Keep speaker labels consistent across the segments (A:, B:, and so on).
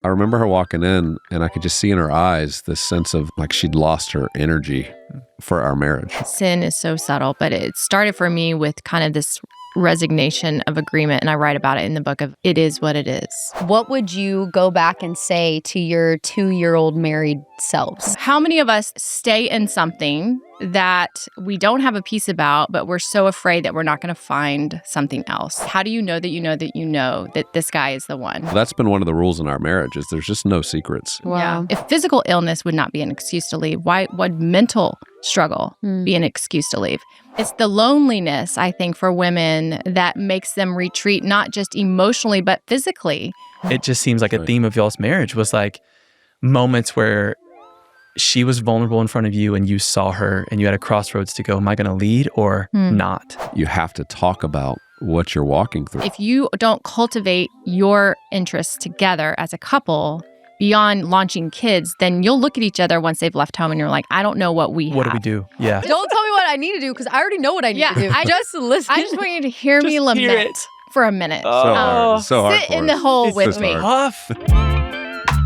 A: I remember her walking in and I could just see in her eyes this sense of like she'd lost her energy for our marriage.
B: Sin is so subtle, but it started for me with kind of this resignation of agreement. And I write about it in the book of It Is What It Is.
C: What would you go back and say to your 2-year-old married selves?
B: How many of us stay in something that we don't have a peace about, but we're so afraid that we're not going to find something else? How do you know that you know that you know that this guy is the one?
A: Well, that's been one of the rules in our marriage is there's just no secrets.
C: Wow.
B: Yeah. If physical illness would not be an excuse to leave, why would mental struggle be an excuse to leave? It's the loneliness, I think, for women that makes them retreat, not just emotionally, but physically.
D: It just seems like a theme of y'all's marriage was like moments where she was vulnerable in front of you and you saw her and you had a crossroads to go, am I going to lead or not?
A: You have to talk about what you're walking through.
B: If you don't cultivate your interests together as a couple beyond launching kids, then you'll look at each other once they've left home and you're like, I don't know what we
D: What
B: have.
D: do we do? Yeah.
C: Don't tell me what I need to do because I already know what I need to do. Just listen.
B: I just want you to hear me
D: Just
B: lament
D: hear it.
B: for a minute.
A: So hard. So hard.
B: Sit in the hole
D: It's
B: with
A: just
B: me.
A: hard.
D: Tough.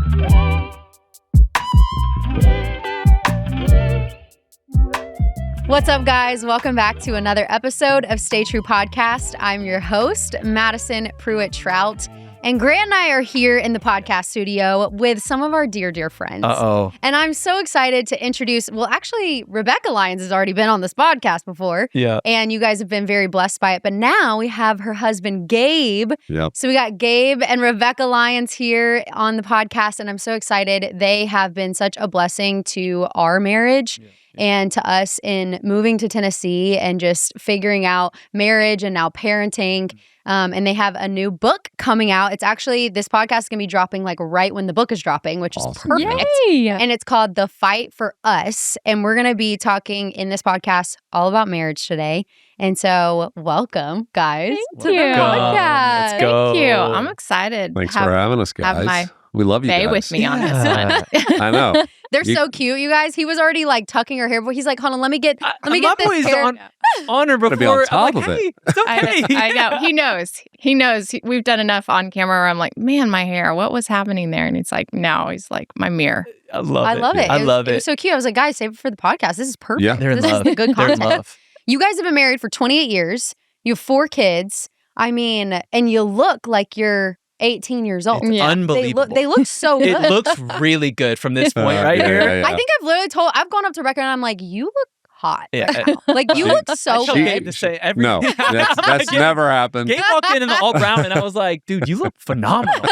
C: What's up, guys? Welcome back to another episode of Stay True Podcast. I'm your host, Madison Pruitt-Trout. And Grant and I are here in the podcast studio with some of our dear, dear friends.
D: Uh-oh.
C: And I'm so excited to introduce, well, actually, Rebekah Lyons has already been on this podcast before.
D: Yeah.
C: And you guys have been very blessed by it. But now we have her husband, Gabe.
A: Yep.
C: So we got Gabe and Rebekah Lyons here on the podcast. And I'm so excited. They have been such a blessing to our marriage. And to us in moving to Tennessee and just figuring out marriage and now parenting. And they have a new book coming out. It's actually, this podcast is going to be dropping like right when the book is dropping, which is
A: Awesome.
C: perfect.
B: Yay!
C: And it's called The Fight for Us. And we're going to be talking in this podcast all about marriage today. And so welcome, guys, to the
B: you.
C: podcast.
D: Let's go.
B: Thank you. I'm excited.
A: Thanks
B: to
A: for having us,
B: have
A: guys.
B: my
A: We love you
B: Stay
A: guys.
B: with me on this one.
A: I know.
C: They're so cute, you guys. He was already like tucking her hair, but he's like, hold on, let me get
D: My
C: this
D: boy's
C: hair.
D: on her
A: Gotta be
D: before.
A: on top
D: I'm like,
A: of it.
D: hey, it's okay.
B: I know. He knows. He knows. We've done enough on camera where I'm like, man, my hair, what was happening there? And it's like, no, he's like, my mirror.
C: I love it.
D: I love
C: It
D: it.
C: was so cute. I was like, guys, save it for the podcast. This is perfect.
A: Yeah.
D: They're in
C: This
D: love.
C: is the good
D: They're in
C: content.
D: love.
C: You guys have been married for 28 years. You have 4 kids. I mean, and you look like you're 18 years old.
D: It's
B: Yeah.
D: unbelievable.
C: They look so good.
D: It looks really good from this point right
A: Yeah,
D: here.
A: yeah, yeah.
C: I think I've gone up to Rebekah and I'm like, you look hot.
D: Yeah.
C: Like, you look
D: I
C: so
D: told
C: good.
D: Gabe to say every
A: No, that's
D: Gabe-
A: never happened.
D: Gabe walked in the all brown, and I was like, dude, you look phenomenal.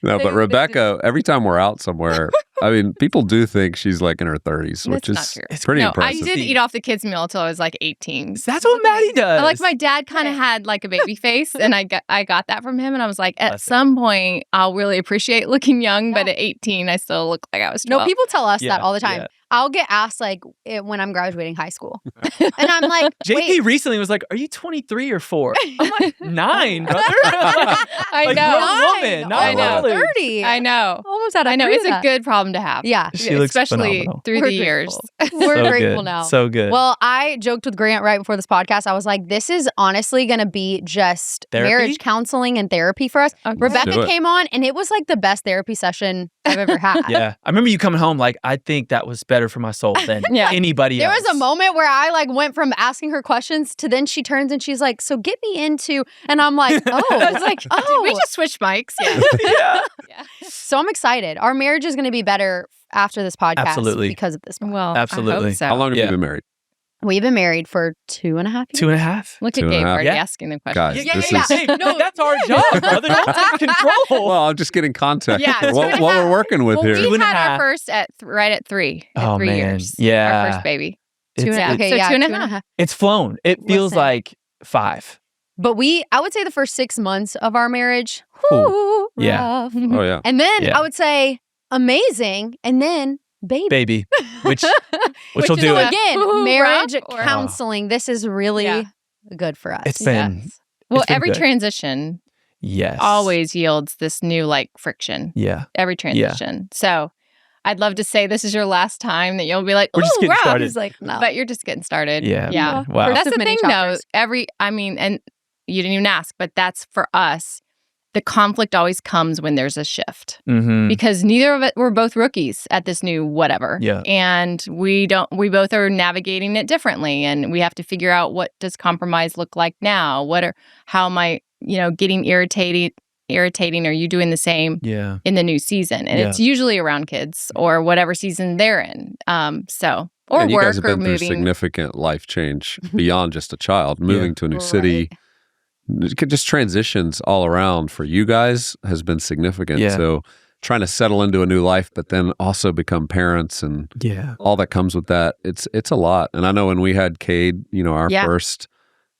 A: No, but Rebekah, every time we're out somewhere, I mean, people do think she's like in her 30s, which
B: That's not
A: is
B: true.
A: pretty
B: No, I
A: impressive.
B: did eat off the kids' meal until I was like 18.
D: That's what Maddie does.
B: Like my dad kind of had like a baby face, and I got that from him, and I was like, at
D: Bless
B: some point, I'll really appreciate looking young, but at 18, I still look like I was 12.
C: No, people tell us
D: Yeah,
C: that all the time.
D: yeah.
C: I'll get asked like when I'm graduating high school. And I'm like,
D: JP
C: wait.
D: recently was like, are you 23 or 4? I'm like, 9, brother.
B: I
D: Like,
B: know.
D: grown woman, not
B: I know.
D: college.
C: 30.
B: I know.
C: Almost had
B: I know. It's a good problem to have.
C: Yeah.
D: She looks
B: especially
D: phenomenal.
B: through
C: We're
B: the years.
C: grateful. We're
D: So
C: grateful
D: good.
C: now.
D: So good.
C: Well, I joked with Grant right before this podcast. I was like, this is honestly going to be just
D: Therapy?
C: marriage counseling and therapy for us.
B: Okay.
A: Let's do
C: Rebekah
A: it.
C: came on and it was like the best therapy session I've ever had.
D: yeah. I remember you coming home like, I think that was better for my soul than
B: Yeah.
D: anybody
C: There
D: else.
C: was a moment where I like went from asking her questions to then she turns and she's like, so get me into, and I'm like, oh,
B: I was like,
C: oh.
B: did we just switch mics? Yeah.
D: yeah.
B: Yeah.
C: So I'm excited. Our marriage is going to be better after this podcast
D: Absolutely.
C: because of this.
B: Well,
D: Absolutely.
B: I hope so.
A: How long have
D: Yeah.
A: you been married?
C: We've been married for 2.5 years.
D: 2.5.
B: Look at
A: 2.5.
B: Gabe already
D: Yeah.
B: asking the question.
A: Guys,
D: Yeah,
A: this
D: yeah,
A: is...
D: yeah. Hey, no, that's our job, brother. Don't take control.
A: Well, I'm just getting context
B: Yeah,
A: for what we're working with
B: Well,
A: here.
B: we
D: 2.5.
B: had our first right at 3. At
D: Oh,
B: 3
D: man.
B: years.
D: Yeah.
B: Our first baby.
D: It's-
B: Yeah.
C: Okay,
B: So
C: yeah,
B: 2.5.
D: It's flown. It feels
C: Listen.
D: like 5.
C: But I would say the first 6 months of our marriage,
D: Ooh.
C: whoo,
D: Yeah.
C: rough.
A: Oh, yeah.
C: And then
D: Yeah.
C: I would say amazing. And then baby.
D: Which
B: Which
D: will
B: is
D: do
B: a-
D: it.
C: Again,
B: Woo-hoo,
C: marriage
B: rough or-
C: counseling. This is really
B: Yeah.
C: good for us.
D: It's been,
B: Yes. Well,
D: it's been
B: every
D: good.
B: transition
D: yes.
B: always yields this new like friction.
D: Yeah.
B: Every transition. So I'd love to say this is your last time that you'll be like,
D: We're just
B: ooh,
D: getting
B: rough.
D: started.
C: He's like, no.
B: But you're just getting started.
D: Yeah.
B: Yeah.
D: Wow.
C: First
B: That's
C: of
B: the
C: many
B: thing,
C: chapters.
B: though. And you didn't even ask, but that's for us. the conflict always comes when there's a shift
D: Mm-hmm.
B: because neither of it, we're both rookies at this new whatever.
D: Yeah.
B: And we both are navigating it differently. And we have to figure out, what does compromise look like now? How am I, getting irritating? Are you doing the same
D: Yeah.
B: in the new season? And it's usually around kids or whatever season they're in. Or
A: and you
B: work
A: guys have
B: or
A: been through
B: moving.
A: significant life change beyond just a child. Moving to a new city, just transitions all around for you guys has been significant.
D: Yeah.
A: So trying to settle into a new life, but then also become parents and all that comes with that. It's a lot. And I know when we had Cade, our first,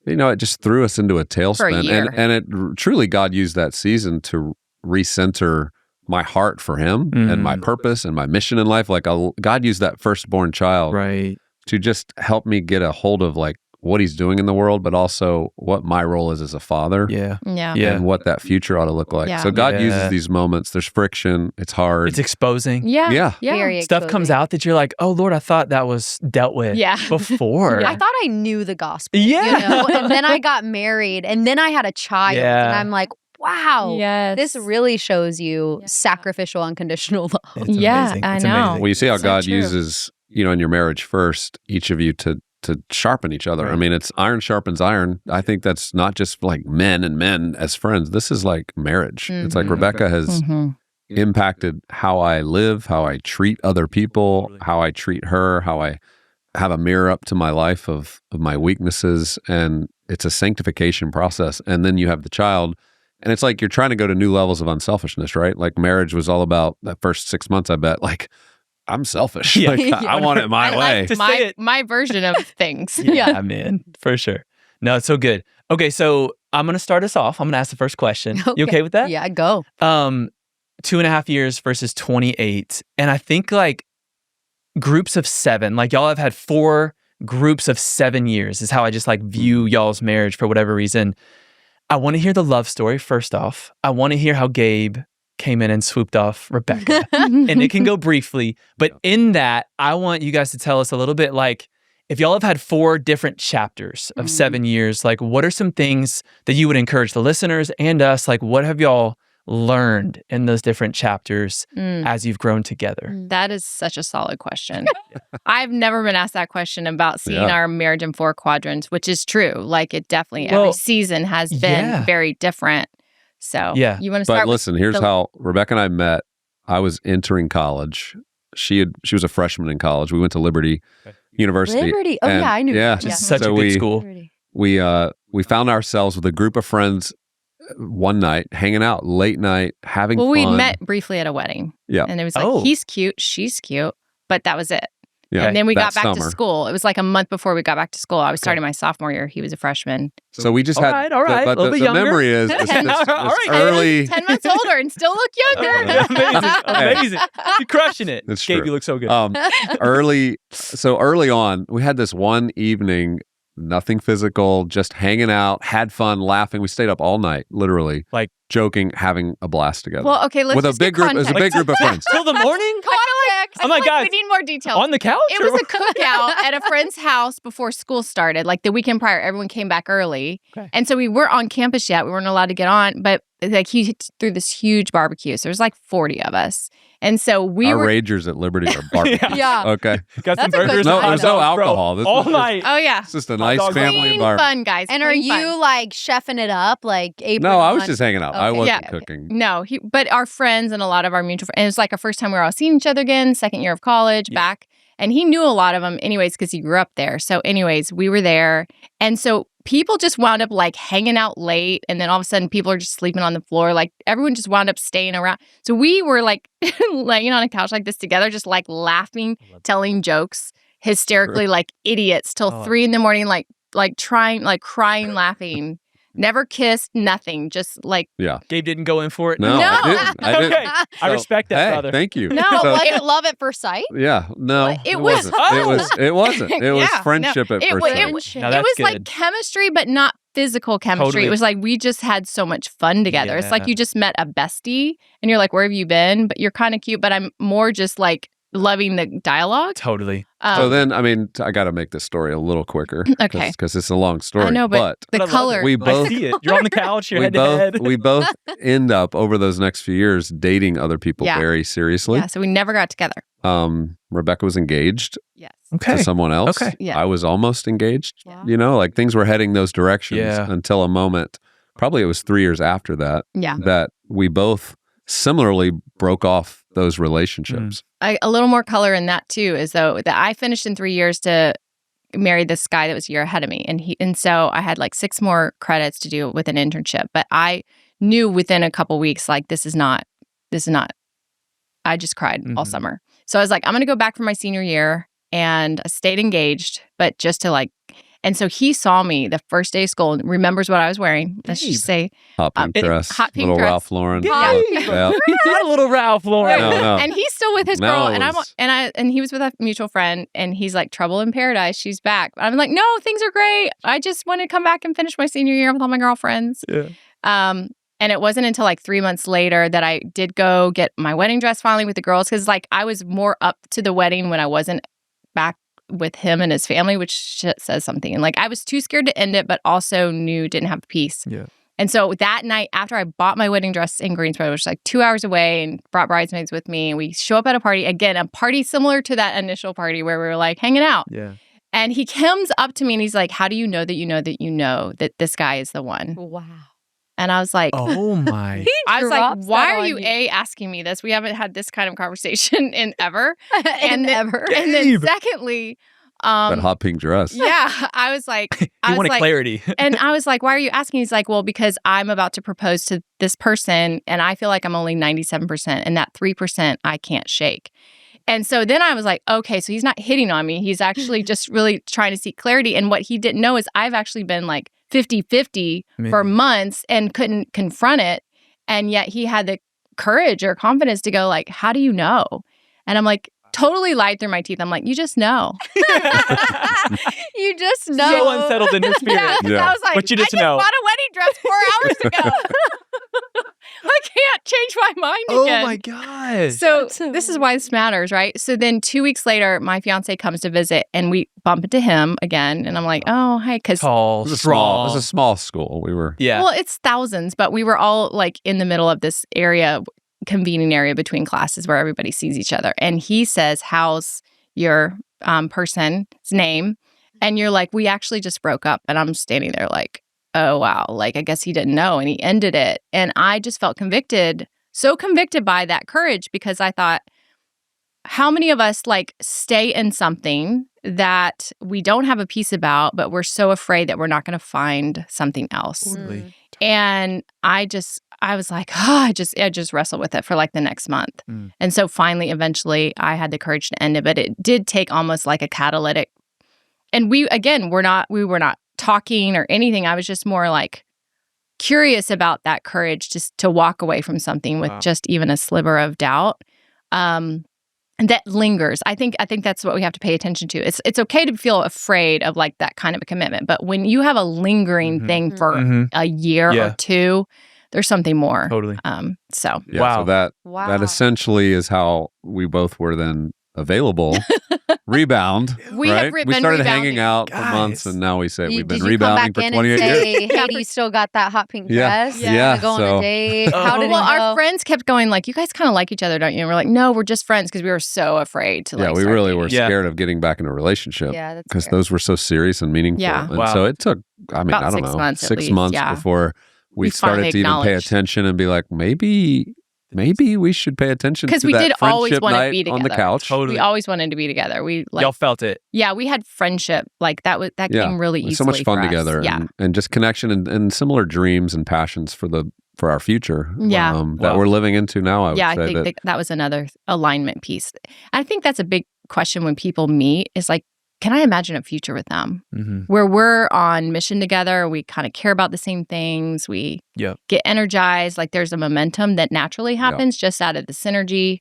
A: it just threw us into a tailspin.
B: For a year.
A: And it truly, God used that season to recenter my heart for him and my purpose and my mission in life. Like God used that firstborn child to just help me get a hold of like what he's doing in the world, but also what my role is as a father. And what that future ought to look like. So God uses these moments. There's friction. It's hard.
D: It's exposing.
C: Very
D: Stuff
C: exposing.
D: comes out that you're like, oh Lord, I thought that was dealt with before.
C: I thought I knew the gospel.
D: Yeah.
C: And then I got married and then I had a child. And I'm like, wow, this really shows you sacrificial, unconditional love.
D: It's amazing.
B: I
D: It's
B: know.
D: amazing.
A: Well, you see how
B: So
A: God
B: true.
A: uses, in your marriage first, each of you to sharpen each other. I mean, it's iron sharpens iron. I think that's not just like men and men as friends. This is like marriage. It's like Rebekah has impacted how I live, how I treat other people, how I treat her, how I have a mirror up to my life of my weaknesses. And it's a sanctification process. And then you have the child. And it's like you're trying to go to new levels of unselfishness, right? Like marriage was all about that first 6 months, I bet. Like, I'm selfish. Like, I want it my way.
D: to say it.
B: My version of things.
D: Yeah, man, for sure. No, it's so good. Okay, so I'm going to start us off. I'm going to ask the first question. You okay with that?
C: Yeah, go.
D: 2.5 years versus 28. And I think like groups of 7, like y'all have had 4 groups of 7 years is how I just like view y'all's marriage for whatever reason. I want to hear the love story first off. I want to hear how Gabe came in and swooped off Rebekah. And it can go briefly, but in that, I want you guys to tell us a little bit like, if y'all have had 4 different chapters of 7 years, like what are some things that you would encourage the listeners and us? Like what have y'all learned in those different chapters as you've grown together?
B: That is such a solid question. I've never been asked that question about seeing our marriage in 4 quadrants, which is true. Like it definitely, every season has been very different. So you want to start
A: But listen, here's how Rebekah and I met. I was entering college. She was a freshman in college. We went to Liberty University.
C: Liberty. Oh, yeah, I knew.
A: Yeah,
D: just such a big school.
A: We found ourselves with a group of friends one night, hanging out late night, having fun.
B: Well, we met briefly at a wedding.
A: Yeah.
B: And it was like, he's cute, she's cute, but that was it.
A: Yeah.
B: And then we got back to
A: summer.
B: school. It was like a month before we got back to school. I was starting my sophomore year. He was a freshman.
A: So we just had,
D: all right,
A: but
D: a little bit
A: the
D: younger.
A: memory is this early.
B: 10 months older and still look younger.
D: Amazing. You're crushing it.
A: That's
D: Gabe,
A: true.
D: you look so good.
A: Early on, we had this one evening, nothing physical, just hanging out, had fun, laughing. We stayed up all night, literally,
D: like
A: joking, having a blast together.
B: Well, okay, let's
A: with a
B: just
A: big
B: get
A: group. It was a big group of friends.
D: Till the morning?
B: Context.
D: Oh my God.
B: We need more details.
D: On the couch?
B: It was a cookout at a friend's house before school started. Like the weekend prior, everyone came back early.
D: Okay.
B: And so we weren't on campus yet. We weren't allowed to get on. But like he threw this huge barbecue. So there's like 40 of us. And so
A: Our ragers at Liberty are barbecue.
C: Yeah.
A: Okay.
D: Got some
C: That's a good
D: burgers.
C: time.
A: No,
D: and
A: there's
D: hot
A: no
D: dogs, bro.
A: alcohol. This
D: All
A: is-
D: night.
B: Oh, yeah.
A: It's just a nice
D: dogs.
A: family
B: Clean
A: environment.
B: fun, guys.
C: And are
B: Clean
C: you
B: fun.
C: like chefing it up, like apron
A: No, I was
C: on?
A: just hanging out. I
C: Okay.
A: wasn't
B: Yeah.
A: cooking.
B: No, but our friends and a lot of our mutual friends, and it was like our first time we were all seeing each other again, second year of college, back. And he knew a lot of them anyways, because he grew up there. So anyways, we were there. And so people just wound up like hanging out late. And then all of a sudden people are just sleeping on the floor. Like everyone just wound up staying around. So we were like laying on a couch like this together, just like laughing, telling jokes, hysterically like idiots till 3 a.m, like trying, like crying, laughing. Never kissed, nothing. Just like
D: Gabe didn't go in for it.
A: No, I didn't.
D: Okay. I
A: So,
D: respect that,
A: hey,
D: brother.
A: Thank you.
B: No,
A: So-
C: Was it love at first sight?
A: Yeah, no,
B: Well,
A: it
B: it was-
A: wasn't. It wasn't. It was
B: Yeah,
A: friendship at
B: it
A: first
B: was-
A: sight.
B: it was-
D: Now
B: it
D: that's
B: was
D: good.
B: like chemistry, but not physical chemistry.
D: Totally.
B: It was like we just had so much fun together. It's like
D: Yeah.
B: you just met a bestie and you're like, where have you been? But you're kind of cute, but I'm more just like loving the dialogue.
D: Totally.
A: So then, I mean, I got to make this story a little quicker.
B: Okay.
A: Because it's a long story.
B: I know, but the color.
A: We both
D: I see it. You're on the couch. You're head to head.
A: We both end up over those next few years dating other people very seriously.
B: Yeah, so we never got together.
A: Rebekah was engaged
B: Yes.
A: to someone else.
D: Okay.
B: Yeah.
A: I was almost engaged.
B: Yeah.
A: You know, like things were heading those directions
D: Yeah.
A: until a moment, probably it was 3 years after that,
B: Yeah.
A: that we both similarly broke off those relationships.
B: A little more color in that too is though that I finished in 3 years to marry this guy that was a year ahead of me, and so I had like 6 more credits to do with an internship. But I knew within a couple weeks, like this is not. I just cried all summer. So I was like, I'm going to go back for my senior year, and I stayed engaged, but just to like. And so he saw me the first day of school and remembers what I was wearing. Let's just say
A: Hot pink dress,
B: hot pink
A: little
B: dress.
A: Ralph Lauren.
B: Hot
A: look.
B: pink
A: Yeah.
D: Not a little Ralph Lauren.
A: No.
B: And he's still with his
A: Now
B: girl,
A: it was-
B: and he was with a mutual friend, and he's like, trouble in paradise. She's back. I'm like, no, things are great. I just want to come back and finish my senior year with all my girlfriends.
D: Yeah.
B: And it wasn't until like 3 months later that I did go get my wedding dress finally with the girls, because like I was more up to the wedding when I wasn't back with him and his family, which says something. And like I was too scared to end it, but also didn't have peace.
D: Yeah.
B: And so that night, after I bought my wedding dress in Greensboro, which was like 2 hours away, and brought bridesmaids with me, and we show up at a party, again, a party similar to that initial party where we were like hanging out.
D: Yeah.
B: And he comes up to me and he's like, how do you know that you know that you know that this guy is the one?
C: Wow.
B: And I was like,
D: Oh my.
B: I was like,
C: drops
B: why
C: that
B: are
C: on
B: you
C: you.
B: asking me this? We haven't had this kind of conversation in ever.
C: and
B: then-
C: ever.
B: And then
D: Gabe.
B: secondly,
A: That hot pink dress.
B: yeah, I was like,
D: You wanted clarity.
B: and I was like, why are you asking? He's like, well, because I'm about to propose to this person, and I feel like I'm only 97%, and that 3% I can't shake. And so then I was like, okay, so he's not hitting on me. He's actually just really trying to seek clarity. And what he didn't know is I've actually been like 50-50 for months and couldn't confront it. And yet he had the courage or confidence to go like, how do you know? And I'm like, totally lied through my teeth. I'm like, you just know.
C: You just know.
D: So unsettled in your spirit.
A: Yeah.
B: I was like,
D: But you just
B: I
D: know.
B: bought a wedding dress 4 hours ago. I can't change my mind
D: Oh
B: again.
D: my gosh.
B: So
C: That's so
B: this is why this matters, right? So then 2 weeks later, my fiance comes to visit, and we bump into him again. And I'm like, oh, hey, because
D: Tall,
A: It was
D: strong.
A: a small school. We were.
D: Yeah.
B: well, it's thousands, but we were all like in the middle of this area, convening area between classes where everybody sees each other. And he says, how's your person's name? And you're like, we actually just broke up. And I'm standing there like, oh, wow. Like, I guess he didn't know, and he ended it. And I just felt convicted, so convicted by that courage, because I thought, how many of us like stay in something that we don't have a peace about, but we're so afraid that we're not going to find something else?
D: Totally.
B: And I was like, I just wrestled with it for like the next month. And so finally, eventually, I had the courage to end it, but it did take almost like a catalytic. And we were not talking or anything. I was just more like curious about that courage just to walk away from something with just even a sliver of doubt. And that lingers. I think that's what we have to pay attention to. It's okay to feel afraid of like that kind of a commitment, but when you have a lingering thing for a year or two, there's something more.
D: Totally.
B: So
A: Yeah,
D: Wow.
A: So
C: Wow.
A: that essentially is how we both were then available. Rebound.
B: We
A: right?
B: have
A: We
B: been
A: started
B: rebounding.
A: hanging out for months,
D: Guys.
A: and now we say we've been
C: Did you
A: rebounding
C: come
A: for
C: back
A: 28
C: in and
A: years.
C: say, hey, do you still got that hot pink
A: Yeah.
C: dress?
A: Yeah.
C: To go on
A: So-
C: a date? How did
B: well,
C: it go?
B: our friends kept going like, you guys kind of like each other, don't you? And we're like, no, we're just friends, because we were so afraid to like
A: Yeah, we
B: start
A: really
B: dating.
A: were
D: Yeah.
A: scared of getting back in a relationship
C: Yeah, that's
A: because
C: fair.
A: those were so serious and meaningful.
B: Yeah.
A: And
D: Wow.
A: so it took, I mean,
B: About
A: I don't
B: 6
A: know,
B: months at
A: 6
B: least,
A: months
B: yeah.
A: before we
B: We
A: started
B: finally
A: to even pay
B: acknowledged.
A: attention and be like, maybe we should pay attention to
B: 'Cause we
A: that
B: did always
A: friendship
B: wanna
A: night
B: be
A: on the
B: together.
A: couch.
D: Totally.
B: We always wanted to be together. We like,
D: Y'all felt it.
B: yeah, we had friendship. Like that
A: Yeah.
B: came really
A: It was
B: easily.
A: so much fun
B: for us.
A: together,
B: Yeah.
A: and just connection and similar dreams and passions for our future.
B: Yeah.
A: That
D: Wow.
A: we're living into now. I would
B: Yeah, I
A: say
B: think that was another alignment piece. I think that's a big question when people meet is like, can I imagine a future with them where we're on mission together? We kind of care about the same things. We
D: Yep.
B: get energized. Like there's a momentum that naturally happens just out of the synergy.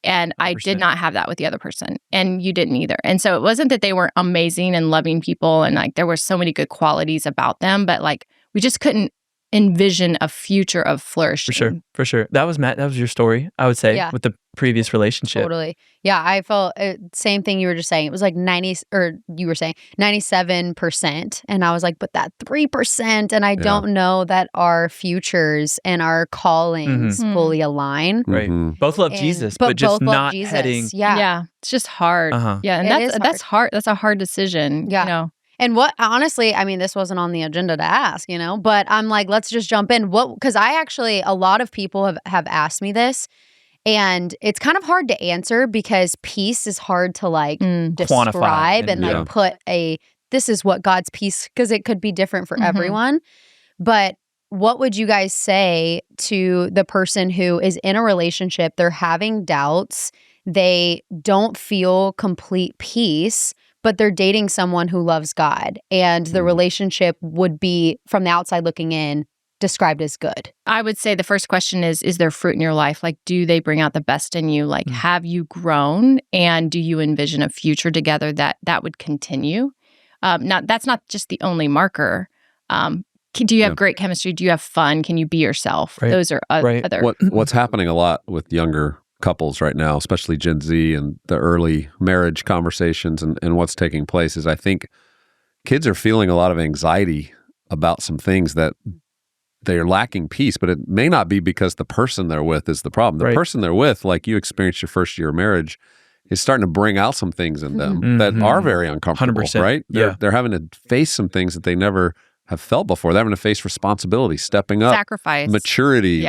B: And I
D: 100%.
B: did not have that with the other person. And you didn't either. And so it wasn't that they weren't amazing and loving people. And like there were so many good qualities about them, but like we just couldn't envision a future of flourishing.
D: For sure. That was Matt. That was your story, I would say,
C: Yeah.
D: with the previous relationship.
C: Totally. Yeah, I felt same thing you were just saying. It was like 90, or you were saying 97%. And I was like, but that 3%, and I don't know that our futures and our callings fully align.
D: Right. Both love Jesus, but just
C: both love
D: not
C: Jesus.
D: heading.
C: Yeah.
B: It's just hard. Yeah, and that's hard. That's a hard decision.
C: Yeah.
B: You know?
C: And what, honestly, I mean, this wasn't on the agenda to ask, but I'm like, let's just jump in. Because a lot of people have asked me this, and it's kind of hard to answer because peace is hard to describe
D: quantify
C: and put this is what God's peace, because it could be different for everyone. But what would you guys say to the person who is in a relationship, they're having doubts, they don't feel complete peace, but they're dating someone who loves God, and the relationship would be, from the outside looking in, described as good?
B: I would say the first question is there fruit in your life? Like, do they bring out the best in you? Like, have you grown, and do you envision a future together that would continue? Now, that's not just the only marker. Do you have great chemistry? Do you have fun? Can you be yourself?
D: Right.
B: Those are other.
A: What's happening a lot with younger couples right now, especially Gen Z and the early marriage conversations and what's taking place, is I think kids are feeling a lot of anxiety about some things that they're lacking peace, but it may not be because the person they're with is the problem. The person they're with, like you experienced your first year of marriage, is starting to bring out some things in them that are very uncomfortable,
D: 100%.
A: right? They're having to face some things that they never have felt before. They're having to face responsibility, stepping up,
B: sacrifice,
A: maturity,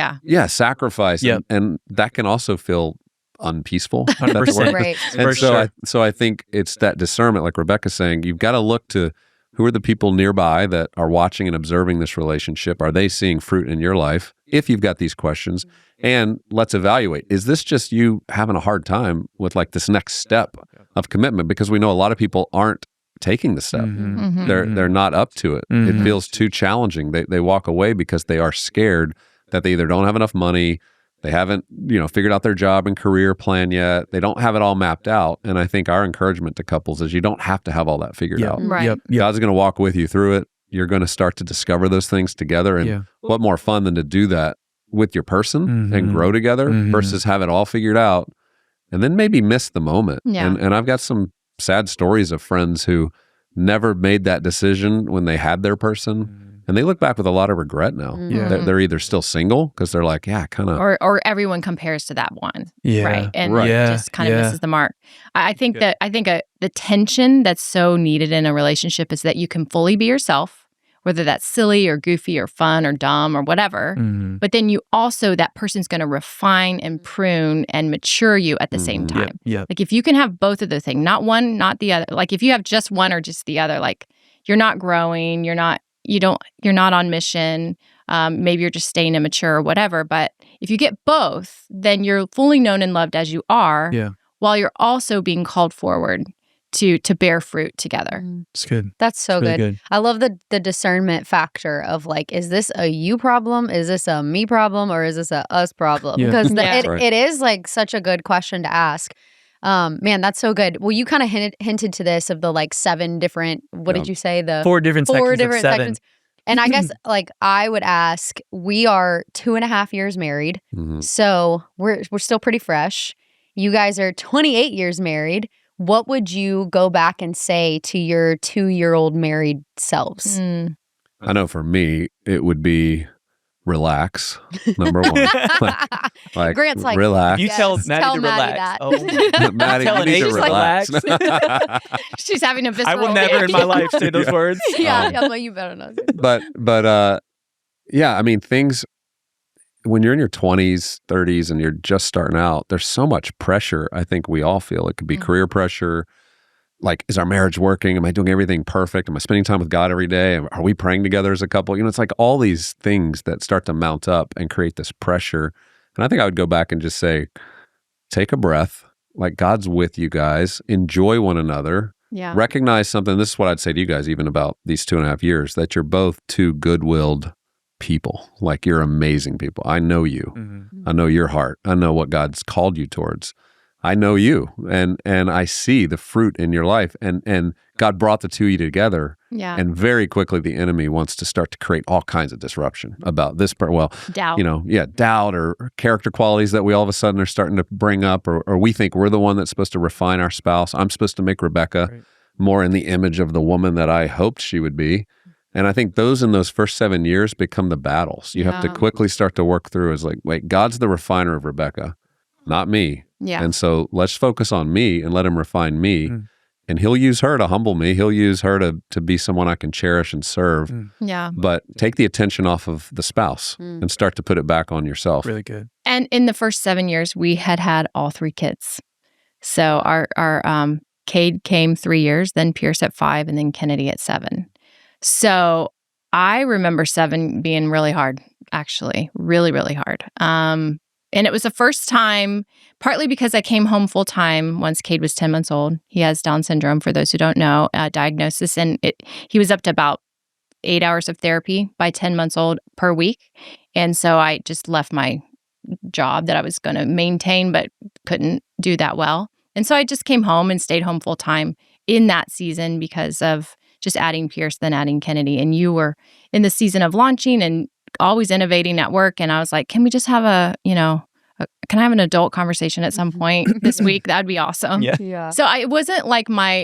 A: sacrifice, and that can also feel unpeaceful.
D: 100%.
C: Right.
A: And so I think it's that discernment, like Rebekah's saying, you've got to look to who are the people nearby that are watching and observing this relationship. Are they seeing fruit in your life? If you've got these questions, and let's evaluate, is this just you having a hard time with like this next step of commitment? Because we know a lot of people aren't taking the step. They're not up to it. It feels too challenging. They walk away because they are scared that they either don't have enough money, they haven't, figured out their job and career plan yet. They don't have it all mapped out. And I think our encouragement to couples is you don't have to have all that figured out.
B: Right.
A: God's going to walk with you through it. You're going to start to discover those things together. And what more fun than to do that with your person and grow together versus have it all figured out and then maybe miss the moment. And I've got some sad stories of friends who never made that decision when they had their person. And they look back with a lot of regret now. They're either still single because they're like, kind of.
B: Or everyone compares to that one. Right. And just kind of misses the mark. I think the tension that's so needed in a relationship is that you can fully be yourself, whether that's silly or goofy or fun or dumb or whatever. But then you also, that person's going to refine and prune and mature you at the same time. Like if you can have both of those things, not one, not the other. Like if you have just one or just the other, like you're not growing, you're not on mission. Maybe you're just staying immature or whatever. But if you get both, then you're fully known and loved as you are, while you're also being called forward to bear fruit together.
D: It's good.
C: That's so good. I love the discernment factor of like, is this a you problem? Is this a me problem? Or is this a us problem? Because it is like such a good question to ask. Man, that's so good. Well, you kind of hinted to this of the like 7 different, what did you say? The
D: 4 different sections of 7.
C: Sections. And I guess like I would ask, we are 2.5 years married. So we're still pretty fresh. You guys are 28 years married. What would you go back and say to your 2-year-old married selves?
A: I know for me, it would be relax, number one. like
C: Grant's like,
A: relax.
D: You tell Maddie to
C: Maddie
D: relax.
C: that.
A: Maddie,
D: Tell
A: you
D: an
A: need to
D: 8
A: relax.
B: She's having a visceral
D: I will never in my life say those words.
C: I'm like, you better not.
A: But I mean, things, when you're in your 20s, 30s, and you're just starting out, there's so much pressure I think we all feel. It could be career pressure. Like, is our marriage working? Am I doing everything perfect? Am I spending time with God every day? Are we praying together as a couple? It's like all these things that start to mount up and create this pressure. And I think I would go back and just say, take a breath. Like, God's with you guys. Enjoy one another. Recognize something. This is what I'd say to you guys, even about these 2.5 years, that you're both 2 good-willed people. Like, you're amazing people. I know you. I know your heart. I know what God's called you towards. I know you, and I see the fruit in your life, and God brought the two of you together.
B: Yeah.
A: And very quickly, the enemy wants to start to create all kinds of disruption about this.
B: Doubt.
A: Doubt or character qualities that we all of a sudden are starting to bring up, or we think we're the one that's supposed to refine our spouse. I'm supposed to make Rebekah more in the image of the woman that I hoped she would be. And I think those in those first 7 years become the battles. You have to quickly start to work through is like, wait, God's the refiner of Rebekah, not me.
B: Yeah.
A: And so let's focus on me and let him refine me. And he'll use her to humble me. He'll use her to be someone I can cherish and serve.
B: Yeah.
A: But take the attention off of the spouse and start to put it back on yourself.
D: Really good.
B: And in the first 7 years, we had all 3 kids. So our Cade came 3 years, then Pierce at 5, and then Kennedy at 7. So I remember 7 being really hard, actually, really, really hard. And it was the first time, partly because I came home full time once Cade was 10 months old. He has Down syndrome, for those who don't know, diagnosis. And he was up to about 8 hours of therapy by 10 months old per week. And so I just left my job that I was going to maintain, but couldn't do that well. And so I just came home and stayed home full time in that season because of just adding Pierce, then adding Kennedy. And you were in the season of launching and always innovating at work. And I was like, can we just have can I have an adult conversation at some point this week? That'd be awesome.
C: Yeah.
B: So it wasn't like there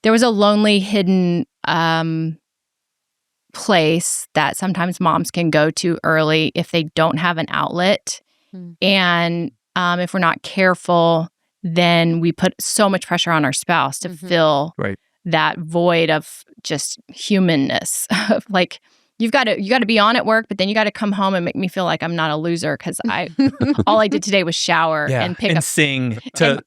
B: was a lonely, hidden place that sometimes moms can go to early if they don't have an outlet. And if we're not careful, then we put so much pressure on our spouse to fill that void of just humanness. Like, you've got to be on at work, but then you got to come home and make me feel like I'm not a loser because all I did today was shower and pick up
D: sing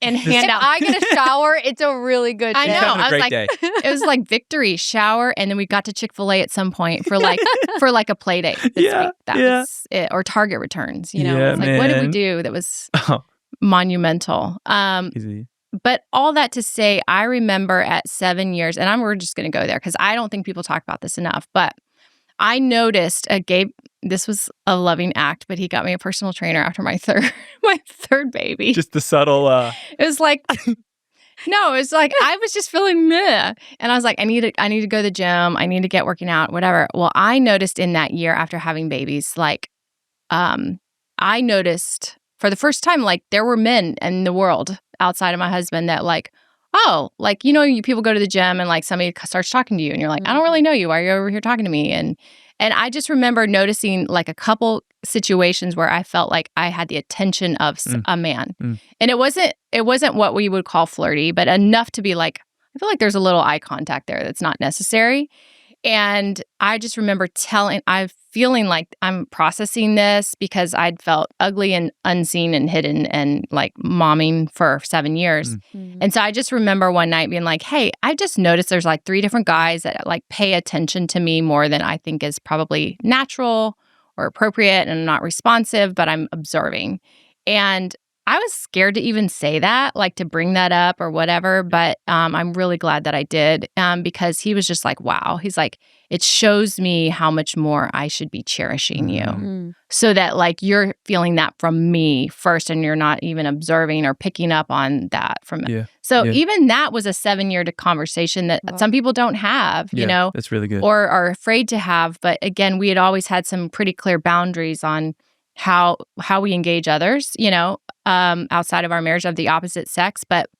B: and hand out.
C: If I get a shower, it's a really good day.
B: I know. I was like,
D: day.
B: it was like victory shower, and then we got to Chick-fil-A at some point for like a play date this week. That was it, or Target returns. It's like, what did we do that was monumental?
D: Easy.
B: But all that to say, I remember at 7 years, and we're just going to go there because I don't think people talk about this enough, but I noticed Gabe, this was a loving act, but he got me a personal trainer after my third baby.
D: Just the subtle
B: It was like no, it was like I was just feeling meh. And I was like, I need to go to the gym, I need to get working out, whatever. Well, I noticed in that year after having babies, like I noticed for the first time, like there were men in the world outside of my husband that like, oh, like, you people go to the gym and like somebody starts talking to you and you're like, I don't really know you. Why are you over here talking to me? And I just remember noticing like a couple situations where I felt like I had the attention of a man. And it wasn't what we would call flirty, but enough to be like, I feel like there's a little eye contact there that's not necessary. And I just remember I'm feeling like I'm processing this because I'd felt ugly and unseen and hidden and like momming for 7 years. And so I just remember one night being like, hey, I just noticed there's like 3 different guys that like pay attention to me more than I think is probably natural or appropriate, and I'm not responsive, but I'm observing. And I was scared to even say that, like to bring that up or whatever, but I'm really glad that I did because he was just like, wow. He's like, it shows me how much more I should be cherishing you so that like you're feeling that from me first and you're not even observing or picking up on that from me. So even that was a 7-year conversation that some people don't have,
D: That's really good.
B: Or are afraid to have. But again, we had always had some pretty clear boundaries on how we engage others, outside of our marriage of the opposite sex. But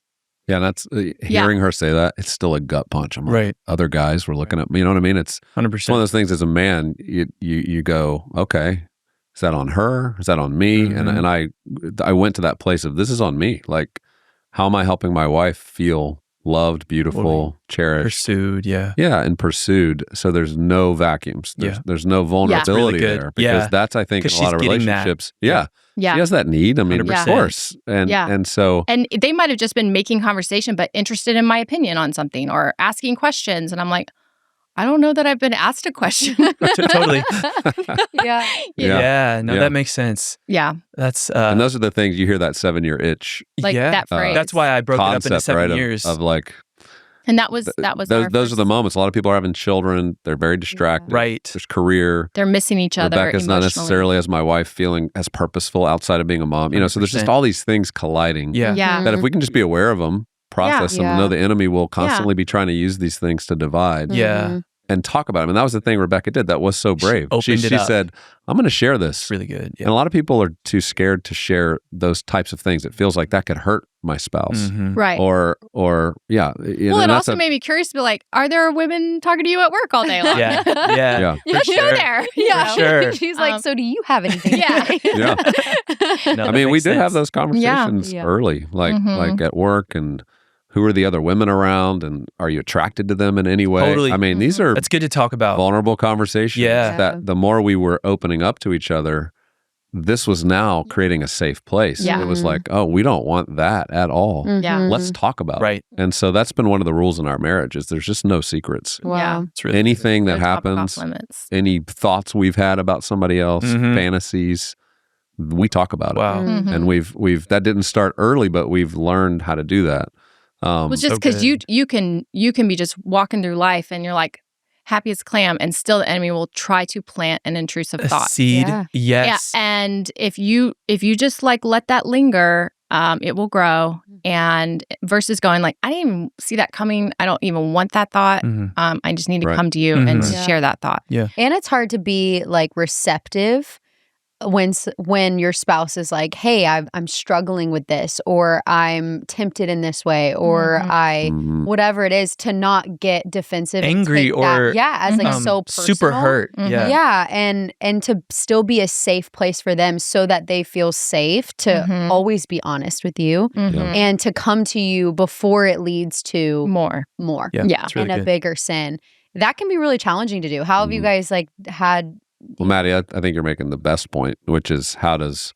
A: yeah, that's hearing her say that, it's still a gut punch. I'm like,
D: right.
A: Other guys were looking at me, you know what I mean? It's
D: 100%.
A: It's one of those things as a man, you go, okay, is that on her? Is that on me? And I went to that place of, this is on me. Like, how am I helping my wife feel loved, beautiful, cherished,
D: pursued, yeah,
A: and pursued. So there's no vacuums. There's no vulnerability there because that's, I think, in a lot of relationships. She has that need. I mean, 100%. Of course, and so
B: they might have just been making conversation, but interested in my opinion on something or asking questions, and I'm like, I don't know that I've been asked a question.
D: Totally.
B: No,
D: that makes sense.
B: Yeah.
D: That's
A: and those are the things you hear, that 7-year itch.
B: Like that phrase.
D: That's why I broke it up into 7
A: right,
D: years.
A: Of like,
B: And that was
A: those are the moments. A lot of people are having children. They're very distracted.
D: Right.
A: There's career.
B: They're missing each other.
A: Rebekah's not necessarily, as my wife, feeling as purposeful outside of being a mom. So there's just all these things colliding.
D: Yeah.
A: That if we can just be aware of them, process them, and know the enemy will constantly be trying to use these things to divide.
D: Yeah.
A: And talk about them. And that was the thing Rebekah did. That was so brave. She said, I'm going to share this.
D: It's really good. Yeah.
A: And a lot of people are too scared to share those types of things. It feels like that could hurt my spouse.
B: Right.
A: Or yeah.
B: Well, it also made me curious to be like, are there women talking to you at work all day long?
D: Yeah.
B: You
D: sure.
B: there.
C: Yeah.
D: For sure.
C: She's like, so do you have anything?
A: Yeah.
D: No,
A: I mean, we did have those conversations
C: Yeah.
A: early, like at work, and who are the other women around, and are you attracted to them in any way?
D: Totally.
A: I mean, these are
D: That's good to talk about.
A: vulnerable conversations.
D: Yeah.
A: That the more we were opening up to each other, this was now creating a safe place.
B: Yeah.
A: It was like, oh, we don't want that at all.
B: Yeah.
A: Let's talk about it.
D: Right.
A: And so that's been one of the rules in our marriage is there's just no secrets.
C: Wow.
D: It's really
A: Anything that
B: No topic off
A: happens,
B: limits.
A: any thoughts we've had about somebody else, fantasies, we talk about
D: Wow.
A: it. And we've that didn't start early, but we've learned how to do that.
B: Well, just
D: So
B: because
D: good.
B: you can be just walking through life and you're like happy as a clam, and still the enemy will try to plant an intrusive
D: a
B: thought.
D: seed.
C: Yeah.
D: Yes.
B: Yeah, and if you just like let that linger, it will grow. And versus going like, I didn't even see that coming. I don't even want that thought. I just need to
A: Right.
B: come to you and
C: Yeah.
B: share that thought.
C: And it's hard to be like receptive when your spouse is like, hey, I'm struggling with this, or I'm tempted in this way, or whatever it is, to not get defensive, and
D: Angry,
C: take that,
D: or
C: as like so personal.
D: super hurt. Yeah.
C: Yeah, and to still be a safe place for them, so that they feel safe to always be honest with you, and to come to you before it leads to
B: More.
D: Yeah. It's really
C: and a
D: good.
C: bigger sin. That can be really challenging to do. How have you guys like had?
A: Well, Maddie, I think you're making the best point, which is how does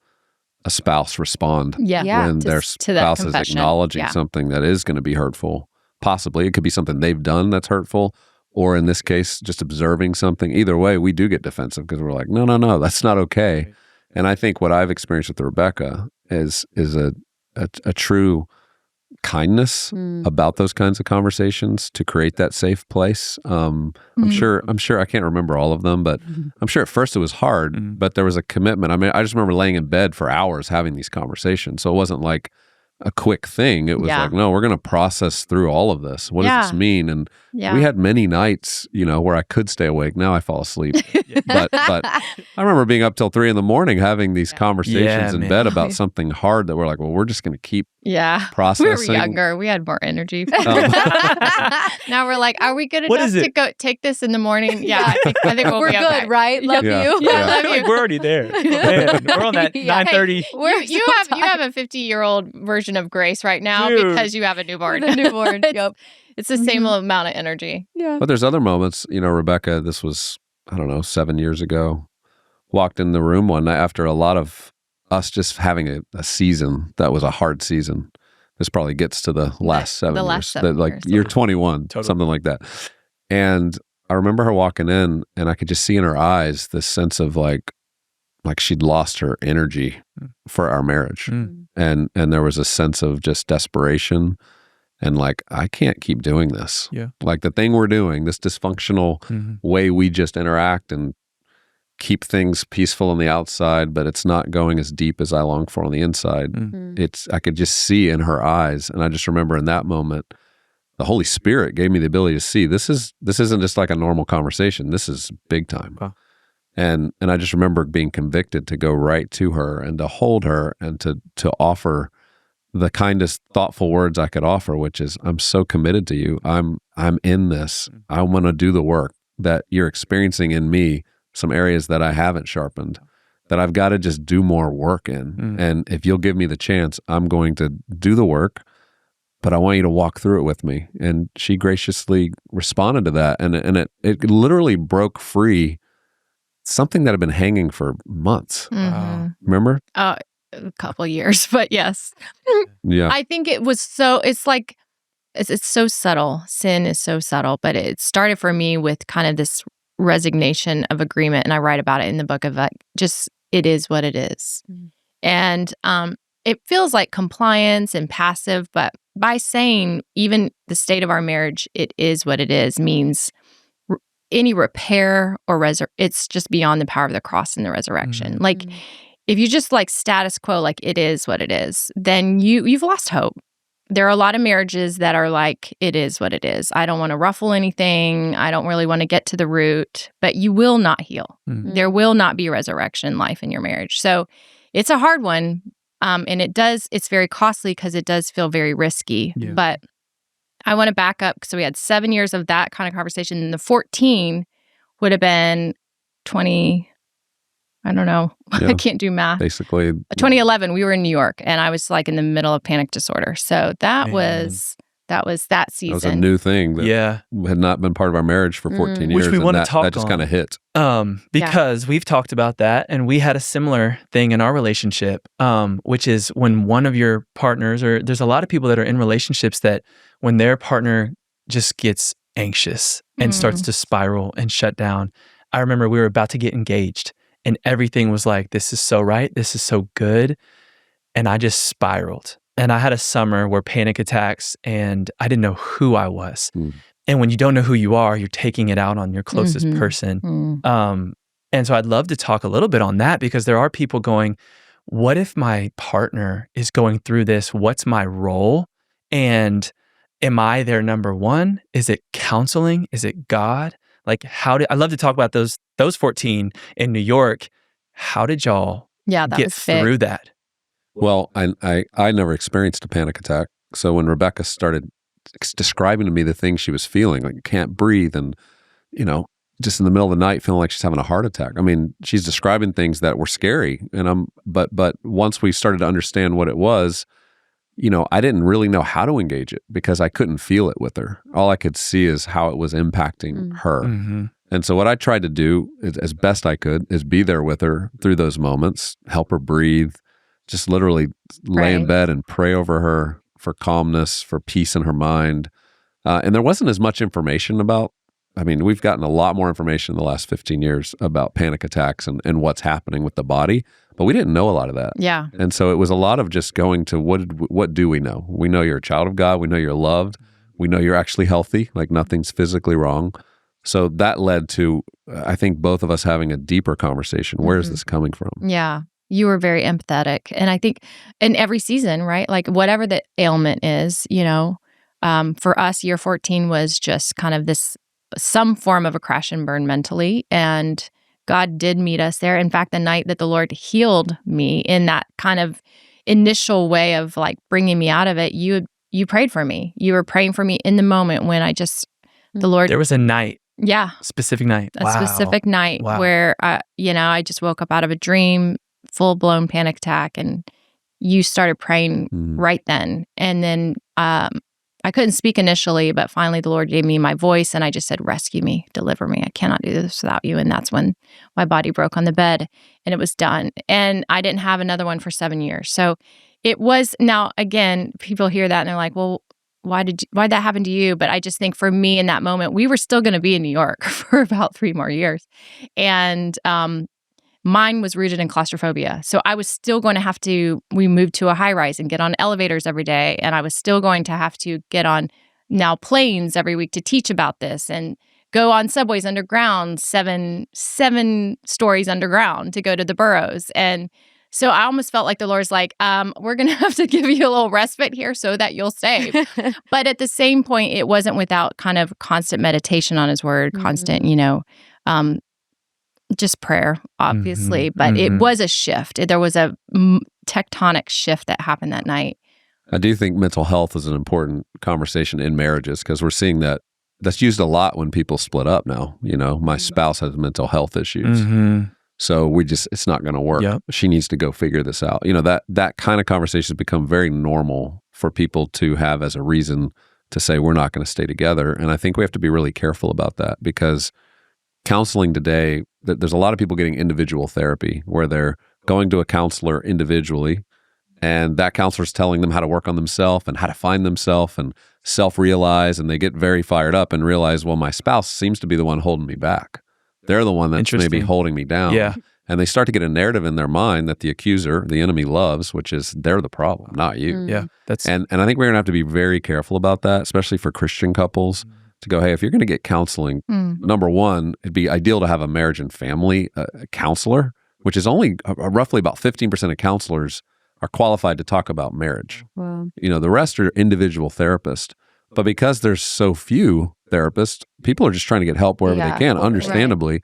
A: a spouse respond
B: Yeah.
A: when their
B: to that
A: spouse is
B: confession.
A: acknowledging
B: Yeah.
A: something that is going to be hurtful? Possibly. It could be something they've done that's hurtful, or in this case, just observing something. Either way, we do get defensive because we're like, no, that's not okay. Right. And I think what I've experienced with Rebekah is a true kindness about those kinds of conversations to create that safe place. I'm sure I can't remember all of them, but I'm sure at first it was hard, but there was a commitment. I mean, I just remember laying in bed for hours having these conversations. So it wasn't like a quick thing. It was like, no, we're going to process through all of this. What does this mean? And we had many nights, where I could stay awake. Now I fall asleep. But I remember being up till 3 a.m. having these conversations in bed about something hard that we're like, well, we're just going to keep processing.
B: We were younger. We had more energy. Now we're like, are we good enough to go take this in the morning? Yeah, I think we'll
C: we're
B: be
C: good,
B: okay.
C: right? Love you.
B: Love you.
D: We're already there. Man, we're on that 9:30.
B: You have a 50-year-old version of grace right now because you have a newborn. It's the same amount of energy.
C: Yeah.
A: But there's other moments, Rebekah, this was, 7 years ago, walked in the room one night after a lot of us just having a season that was a hard season. This probably gets to the last 7 years.
B: The last 7 years.
A: You're 21, something like that. And I remember her walking in, and I could just see in her eyes this sense of like she'd lost her energy for our marriage. And there was a sense of just desperation and like, I can't keep doing this.
D: Yeah.
A: Like the thing we're doing, this dysfunctional way we just interact and keep things peaceful on the outside, but it's not going as deep as I long for on the inside. I could just see in her eyes. And I just remember in that moment, the Holy Spirit gave me the ability to see this isn't just like a normal conversation. This is big time. Wow. And I just remember being convicted to go right to her and to hold her and to offer the kindest, thoughtful words I could offer, which is, I'm so committed to you. I'm in this. I want to do the work that you're experiencing in me, some areas that I haven't sharpened, that I've got to just do more work in. And if you'll give me the chance, I'm going to do the work, but I want you to walk through it with me. And she graciously responded to that. And it literally broke free something that had been hanging for months.
D: Wow.
A: Remember?
B: A couple of years, but yes.
A: Yeah.
B: I think it was it's so subtle. Sin is so subtle, but it started for me with kind of this resignation of agreement. And I write about it in the book of like, just, it is what it is. And it feels like compliance and passive, but by saying even the state of our marriage, it is what it is, means any repair or it's just beyond the power of the cross and the resurrection.
C: Mm-hmm.
B: Like, if you just like status quo, like it is what it is, then you've lost hope. There are a lot of marriages that are like, it is what it is. I don't want to ruffle anything. I don't really want to get to the root, but you will not heal.
C: Mm-hmm.
B: There will not be resurrection life in your marriage. So it's a hard one. And it's very costly because it does feel very risky.
D: Yeah.
B: But I want to back up. So we had 7 years of that kind of conversation. And the 14 would have been 20, I don't know.
A: Yeah.
B: I can't do math.
A: Basically.
B: 2011, we were in New York and I was like in the middle of panic disorder. So that was that season.
A: That was a new thing that had not been part of our marriage for 14 years.
D: Which we want to talk
A: That just kind of hit.
D: Because we've talked about that and we had a similar thing in our relationship, which is when one of your partners, or there's a lot of people that are in relationships that when their partner just gets anxious and starts to spiral and shut down. I remember we were about to get engaged and everything was like, this is so right. This is so good. And I just spiraled. And I had a summer where panic attacks and I didn't know who I was. And when you don't know who you are, you're taking it out on your closest person. And so I'd love to talk a little bit on that because there are people going, what if my partner is going through this? What's my role? And am I their number one? Is it counseling? Is it God? Like I'd love to talk about those 14 in New York. How did y'all get through that?
A: Well, I never experienced a panic attack. So when Rebekah started describing to me the things she was feeling, like can't breathe and, just in the middle of the night feeling like she's having a heart attack. I mean, she's describing things that were scary. And but once we started to understand what it was, I didn't really know how to engage it because I couldn't feel it with her. All I could see is how it was impacting her. And so what I tried to do as best I could is be there with her through those moments, help her breathe, just literally lay in bed and pray over her for calmness, for peace in her mind. And there wasn't as much information we've gotten a lot more information in the last 15 years about panic attacks and what's happening with the body, but we didn't know a lot of that.
B: Yeah.
A: And so it was a lot of just going to what do we know? We know you're a child of God. We know you're loved. We know you're actually healthy, like nothing's physically wrong. So that led to, I think, both of us having a deeper conversation. Where is this coming from?
B: Yeah. You were very empathetic. And I think in every season, right? Like whatever the ailment is, for us, year 14 was just kind of some form of a crash and burn mentally. And God did meet us there. In fact, the night that the Lord healed me in that kind of initial way of like bringing me out of it, you prayed for me. You were praying for me in the moment when the Lord.
D: There was a night.
B: Yeah.
D: Specific night.
B: A specific night where, I just woke up out of a dream, full-blown panic attack, and you started praying right then. And then I couldn't speak initially, but finally the Lord gave me my voice, and I just said, rescue me, deliver me. I cannot do this without you. And that's when my body broke on the bed, and it was done. And I didn't have another one for 7 years. So it was, now, again, people hear that, and they're like, well, why'd that happen to you? But I just think for me in that moment, we were still going to be in New York for about 3 more years. And mine was rooted in claustrophobia. So I was still going to have to, we moved to a high rise and get on elevators every day. And I was still going to have to get on now planes every week to teach about this and go on subways underground, seven stories underground to go to the boroughs. And so I almost felt like the Lord's like, we're going to have to give you a little respite here so that you'll stay. But at the same point, it wasn't without kind of constant meditation on his word, constant, just prayer, obviously. But it was a shift. There was a tectonic shift that happened that night.
A: I do think mental health is an important conversation in marriages because we're seeing that's used a lot when people split up now. My spouse has mental health issues. So it's not going to work. Yep. She needs to go figure this out. That kind of conversation has become very normal for people to have as a reason to say we're not going to stay together. And I think we have to be really careful about that because counseling today, there's a lot of people getting individual therapy where they're going to a counselor individually and that counselor's telling them how to work on themselves and how to find themselves and self-realize, and they get very fired up and realize, well, my spouse seems to be the one holding me back. They're the one that's maybe holding me down.
D: Yeah.
A: And they start to get a narrative in their mind that the accuser, the enemy, loves, which is they're the problem, not you.
D: Yeah.
A: And I think we're going to have to be very careful about that, especially for Christian couples, to go, hey, if you're going to get counseling, number one, it'd be ideal to have a marriage and family counselor, which is only roughly about 15% of counselors are qualified to talk about marriage.
C: Wow.
A: The rest are individual therapists. But because there's so few therapists, people are just trying to get help wherever they can, understandably. Right.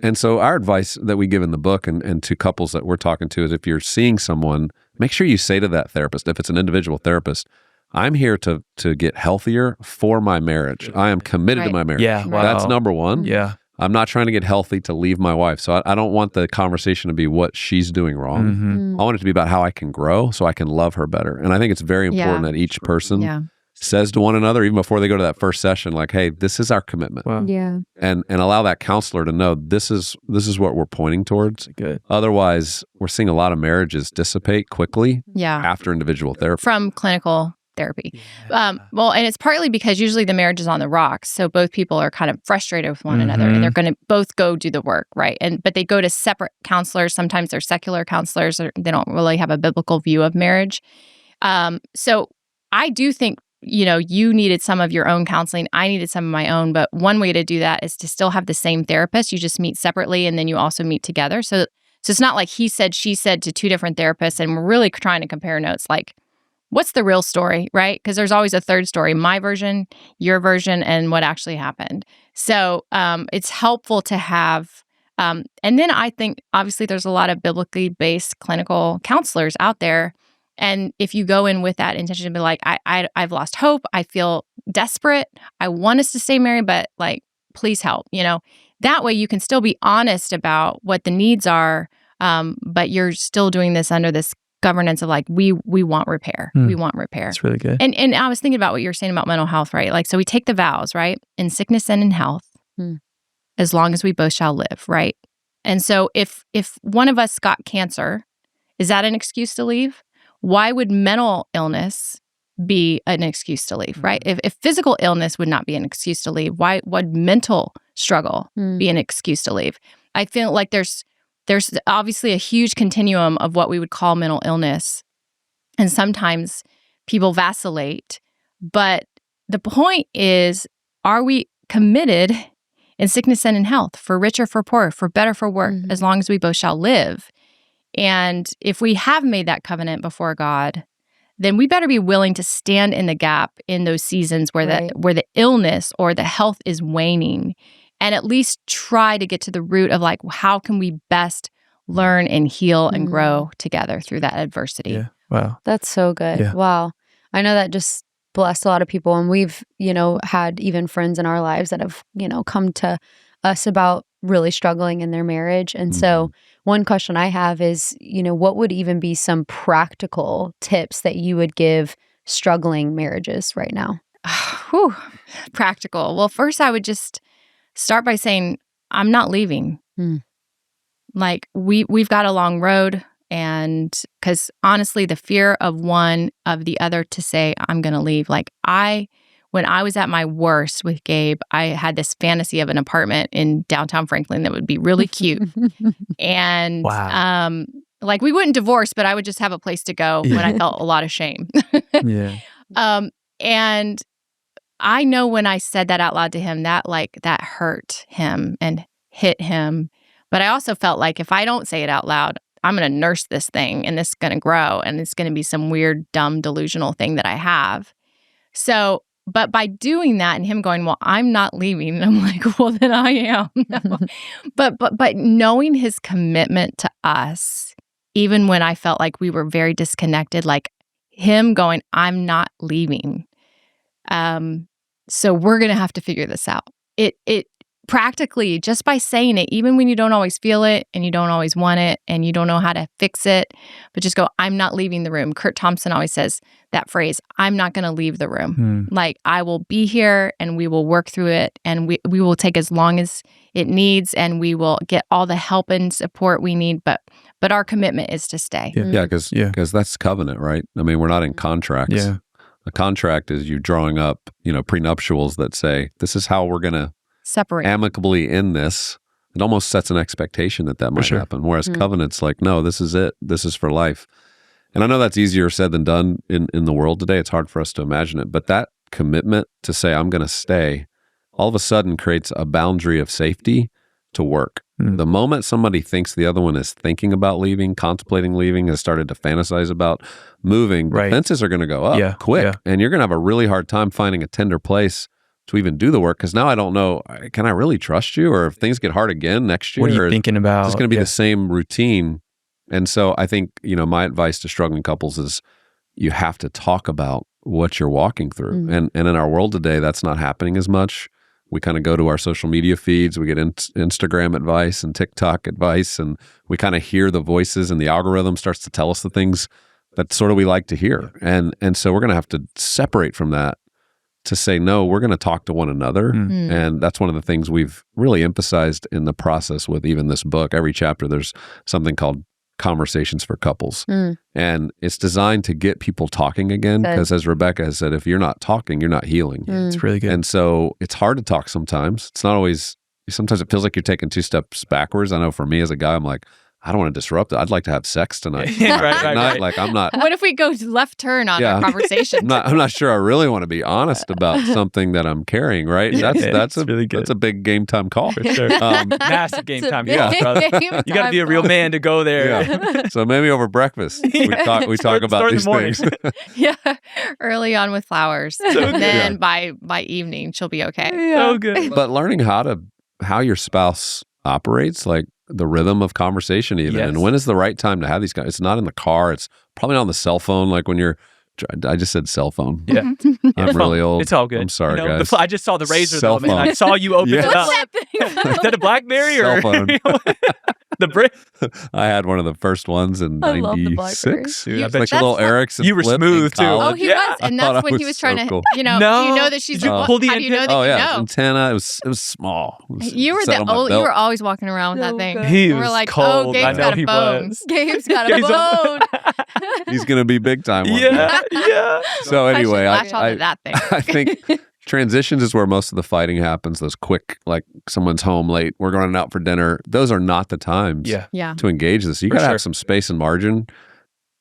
A: And so our advice that we give in the book and to couples that we're talking to is if you're seeing someone, make sure you say to that therapist, if it's an individual therapist, I'm here to get healthier for my marriage. I am committed to my marriage.
D: Yeah, wow.
A: That's number one.
D: Yeah.
A: I'm not trying to get healthy to leave my wife. So I don't want the conversation to be what she's doing wrong. I want it to be about how I can grow so I can love her better. And I think it's very important that each person says to one another, even before they go to that first session, like, hey, this is our commitment.
D: Wow.
C: Yeah.
A: And allow that counselor to know this is what we're pointing towards.
D: Good.
A: Otherwise, we're seeing a lot of marriages dissipate quickly after individual therapy.
B: From clinical therapy. Well, and it's partly because usually the marriage is on the rocks. So both people are kind of frustrated with one another and they're going to both go do the work, right? But they go to separate counselors. Sometimes they're secular counselors. Or they don't really have a biblical view of marriage. So I do think, you needed some of your own counseling. I needed some of my own. But one way to do that is to still have the same therapist. You just meet separately and then you also meet together. So it's not like he said, she said to two different therapists. And we're really trying to compare notes like, what's the real story, right? Because there's always a third story, my version, your version, and what actually happened. So it's helpful to have, and then I think obviously there's a lot of biblically based clinical counselors out there. And if you go in with that intention to be like, I've lost hope, I feel desperate, I want us to stay married, but like, please help, that way you can still be honest about what the needs are, but you're still doing this under this governance of like, we want repair. We want repair.
D: That's really good.
B: And I was thinking about what you were saying about mental health, right? Like, so we take the vows, right? In sickness and in health, as long as we both shall live, right? And so if one of us got cancer, is that an excuse to leave? Why would mental illness be an excuse to leave, right? If physical illness would not be an excuse to leave, why would mental struggle be an excuse to leave? I feel like there's obviously a huge continuum of what we would call mental illness. And sometimes people vacillate. But the point is, are we committed in sickness and in health, for richer, for poorer, for better, for worse, as long as we both shall live? And if we have made that covenant before God, then we better be willing to stand in the gap in those seasons where the illness or the health is waning, and at least try to get to the root of like, how can we best learn and heal and grow together through that adversity.
D: Yeah. Wow.
C: That's so good.
D: Yeah.
C: Wow. I know that just blessed a lot of people. And we've, had even friends in our lives that have, come to us about really struggling in their marriage. And so one question I have is, what would even be some practical tips that you would give struggling marriages right now?
B: Whew. Practical. Well, first I would just start by saying, I'm not leaving. Like we've got a long road, and because honestly, the fear of one of the other to say, I'm going to leave. Like when I was at my worst with Gabe, I had this fantasy of an apartment in downtown Franklin that would be really cute. And like we wouldn't divorce, but I would just have a place to go when I felt a lot of shame. And I know when I said that out loud to him, that hurt him and hit him. But I also felt like if I don't say it out loud, I'm going to nurse this thing and this is going to grow and it's going to be some weird, dumb, delusional thing that I have. So, but by doing that and him going, well, I'm not leaving. And I'm like, well, then I am. No. But knowing his commitment to us, even when I felt like we were very disconnected, like him going, I'm not leaving. So we're going to have to figure this out. It practically, just by saying it, even when you don't always feel it and you don't always want it and you don't know how to fix it, but just go, I'm not leaving the room. Kurt Thompson always says that phrase, I'm not going to leave the room. Like I will be here and we will work through it and we will take as long as it needs and we will get all the help and support we need. But our commitment is to stay.
A: Yeah, because that's covenant, right? I mean, we're not in contracts.
D: Yeah.
A: A contract is you drawing up, prenuptials that say, this is how we're going to
B: separate
A: amicably end this. it almost sets an expectation that might happen. Whereas covenant's like, no, this is it. This is for life. And I know that's easier said than done in the world today. It's hard for us to imagine it. But that commitment to say, I'm going to stay, all of a sudden creates a boundary of safety to work. The moment somebody thinks the other one is thinking about leaving, contemplating leaving, has started to fantasize about moving, the fences are going to go up quick. And you're going to have a really hard time finding a tender place to even do the work. Because now I don't know, can I really trust you? Or if things get hard again next year,
D: what are you thinking about?
A: It's going to be the same routine. And so I think, my advice to struggling couples is you have to talk about what you're walking through. And in our world today, that's not happening as much. We kind of go to our social media feeds, we get Instagram advice and TikTok advice, and we kind of hear the voices, and the algorithm starts to tell us the things that sort of we like to hear. And so we're going to have to separate from that to say, no, we're going to talk to one another. And that's one of the things we've really emphasized in the process with even this book. Every chapter, there's something called Conversations for Couples. And it's designed to get people talking again, because as Rebekah has said, if you're not talking, you're not healing.
D: It's really good.
A: And so it's hard to talk sometimes. It's not always, sometimes it feels like you're taking 2 steps backwards. I know for me as a guy, I'm like, I don't want to disrupt it. I'd like to have sex tonight.
D: Right.
A: Like I'm not.
B: What if we go left turn on our conversation?
A: I'm not sure I really want to be honest about something that I'm carrying, right? That's
D: really good.
A: That's a big game time call.
D: For sure. Massive game time. Brother. You got to be a real man to go there.
A: Yeah. So maybe over breakfast, we talk about these things.
B: Early on with flowers. And then by evening, she'll be okay.
D: So good.
A: But learning how your spouse operates, like the rhythm of conversation even, and when is the right time to have these guys. It's not in the car. It's probably not on the cell phone. Like when you're, I just said cell phone.
D: Yeah.
A: I'm really old.
D: It's all good.
A: I'm sorry, guys.
D: I just saw the razor
A: Cell
D: though, man. I saw you open it up. Is that a BlackBerry or?
A: Cell phone.
D: The brick.
A: I had one of the first ones in '96. Like a little Ericsson.
D: You were
A: flip
D: smooth
A: in
D: too.
A: college.
B: Oh, he was, and that's when he was trying to,
A: cool.
B: do you know that she's?
D: Did you pull the
B: how do you know that
A: Oh
B: you
A: yeah,
B: know?
A: antenna. It was small.
B: You were
A: set on my
B: you
A: belt.
B: were always walking around with that thing.
D: He
B: We're
D: was
B: like,
D: cold.
B: oh, Gabe's got a phone.
C: Gabe's got a phone.
A: He's gonna be big time. One
D: Yeah.
A: So anyway,
B: I should latch onto that thing.
A: I think transitions is where most of the fighting happens. Those quick, like someone's home late, we're going out for dinner. Those are not the times to engage this. You got to have some space and margin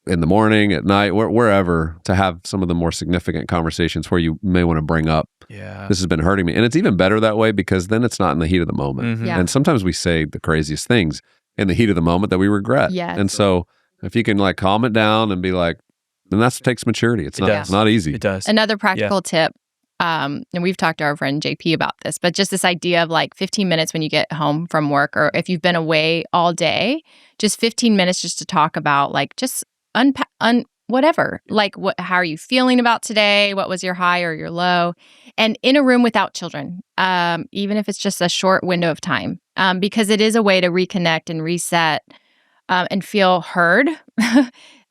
A: in the morning, at night, wherever, to have some of the more significant conversations where you may want to bring up, this has been hurting me. And it's even better that way because then it's not in the heat of the moment. And sometimes we say the craziest things in the heat of the moment that we regret. And so if you can like calm it down and be like, then that takes maturity. It's not easy.
D: It does.
B: Another practical tip, and we've talked to our friend JP about this, but just this idea of like 15 minutes when you get home from work, or if you've been away all day, just 15 minutes just to talk about like just whatever, like how are you feeling about today? What was your high or your low? And in a room without children, even if it's just a short window of time, because it is a way to reconnect and reset and feel heard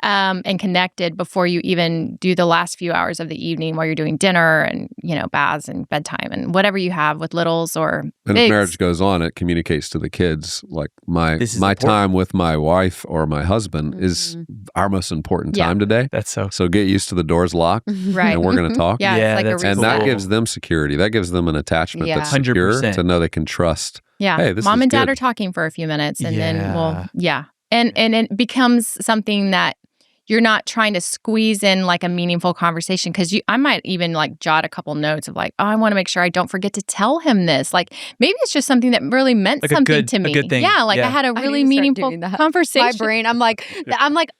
B: and connected before you even do the last few hours of the evening while you're doing dinner and, baths and bedtime and whatever you have with littles or
A: And
B: bigs.
A: if marriage goes on, it communicates to the kids, like my time with my wife or my husband is our most important time today.
D: That's
A: So get used to the doors locked
B: Right.
A: and we're going to talk.
B: Yeah, it's like a
A: And
B: reset.
A: that gives them security. That gives them an attachment that's secure
D: 100%.
A: to know they can trust.
B: Yeah.
A: Hey, this
B: Mom
A: is
B: and dad
A: good.
B: are talking for a few minutes and then And it becomes something that you're not trying to squeeze in like a meaningful conversation because I might even like jot a couple notes of like, oh, I want to make sure I don't forget to tell him this. Like maybe it's just something that really meant
D: Like
B: something to me.
D: a good thing.
B: Yeah, like I had a really meaningful conversation.
C: My brain, I'm like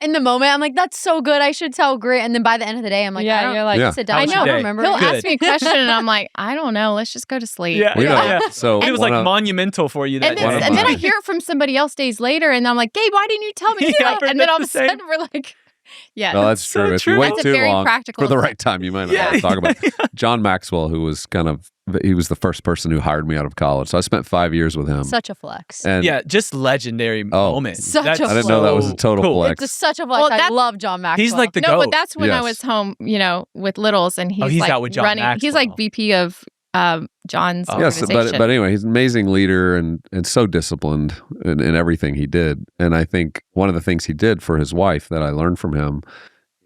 C: in the moment, I'm like, that's so good. I should tell Grant. And then by the end of the day, I'm like,
B: you're like,
C: sit down.
B: I know.
C: I don't remember.
B: He'll
D: Good.
B: ask me a question and I'm like, I don't know. Let's just go to sleep.
A: So
D: it was like monumental for you.
B: And then I hear it from somebody else days later, and I'm like, Gabe, why didn't you tell me? And then all of a sudden, we're like,
A: No, that's true. If you wait
B: That's a
A: too
B: very
A: long
B: practical
A: for the
B: tip.
A: right time, you might not want to talk about it. John Maxwell, who was he was the first person who hired me out of college. So I spent 5 years with him.
C: Such a flex.
A: And
D: just legendary moment.
C: Such a
A: I didn't know that was a total flex.
C: It's such a flex. I love John Maxwell.
D: He's like the
B: No,
D: GOAT.
B: but that's when I was home, with littles, and he's like
D: out with John
B: running. He's like
D: Maxwell.
B: VP of John's
A: Yes,
B: organization.
A: but anyway, he's an amazing leader and so disciplined in everything he did. And I think one of the things he did for his wife that I learned from him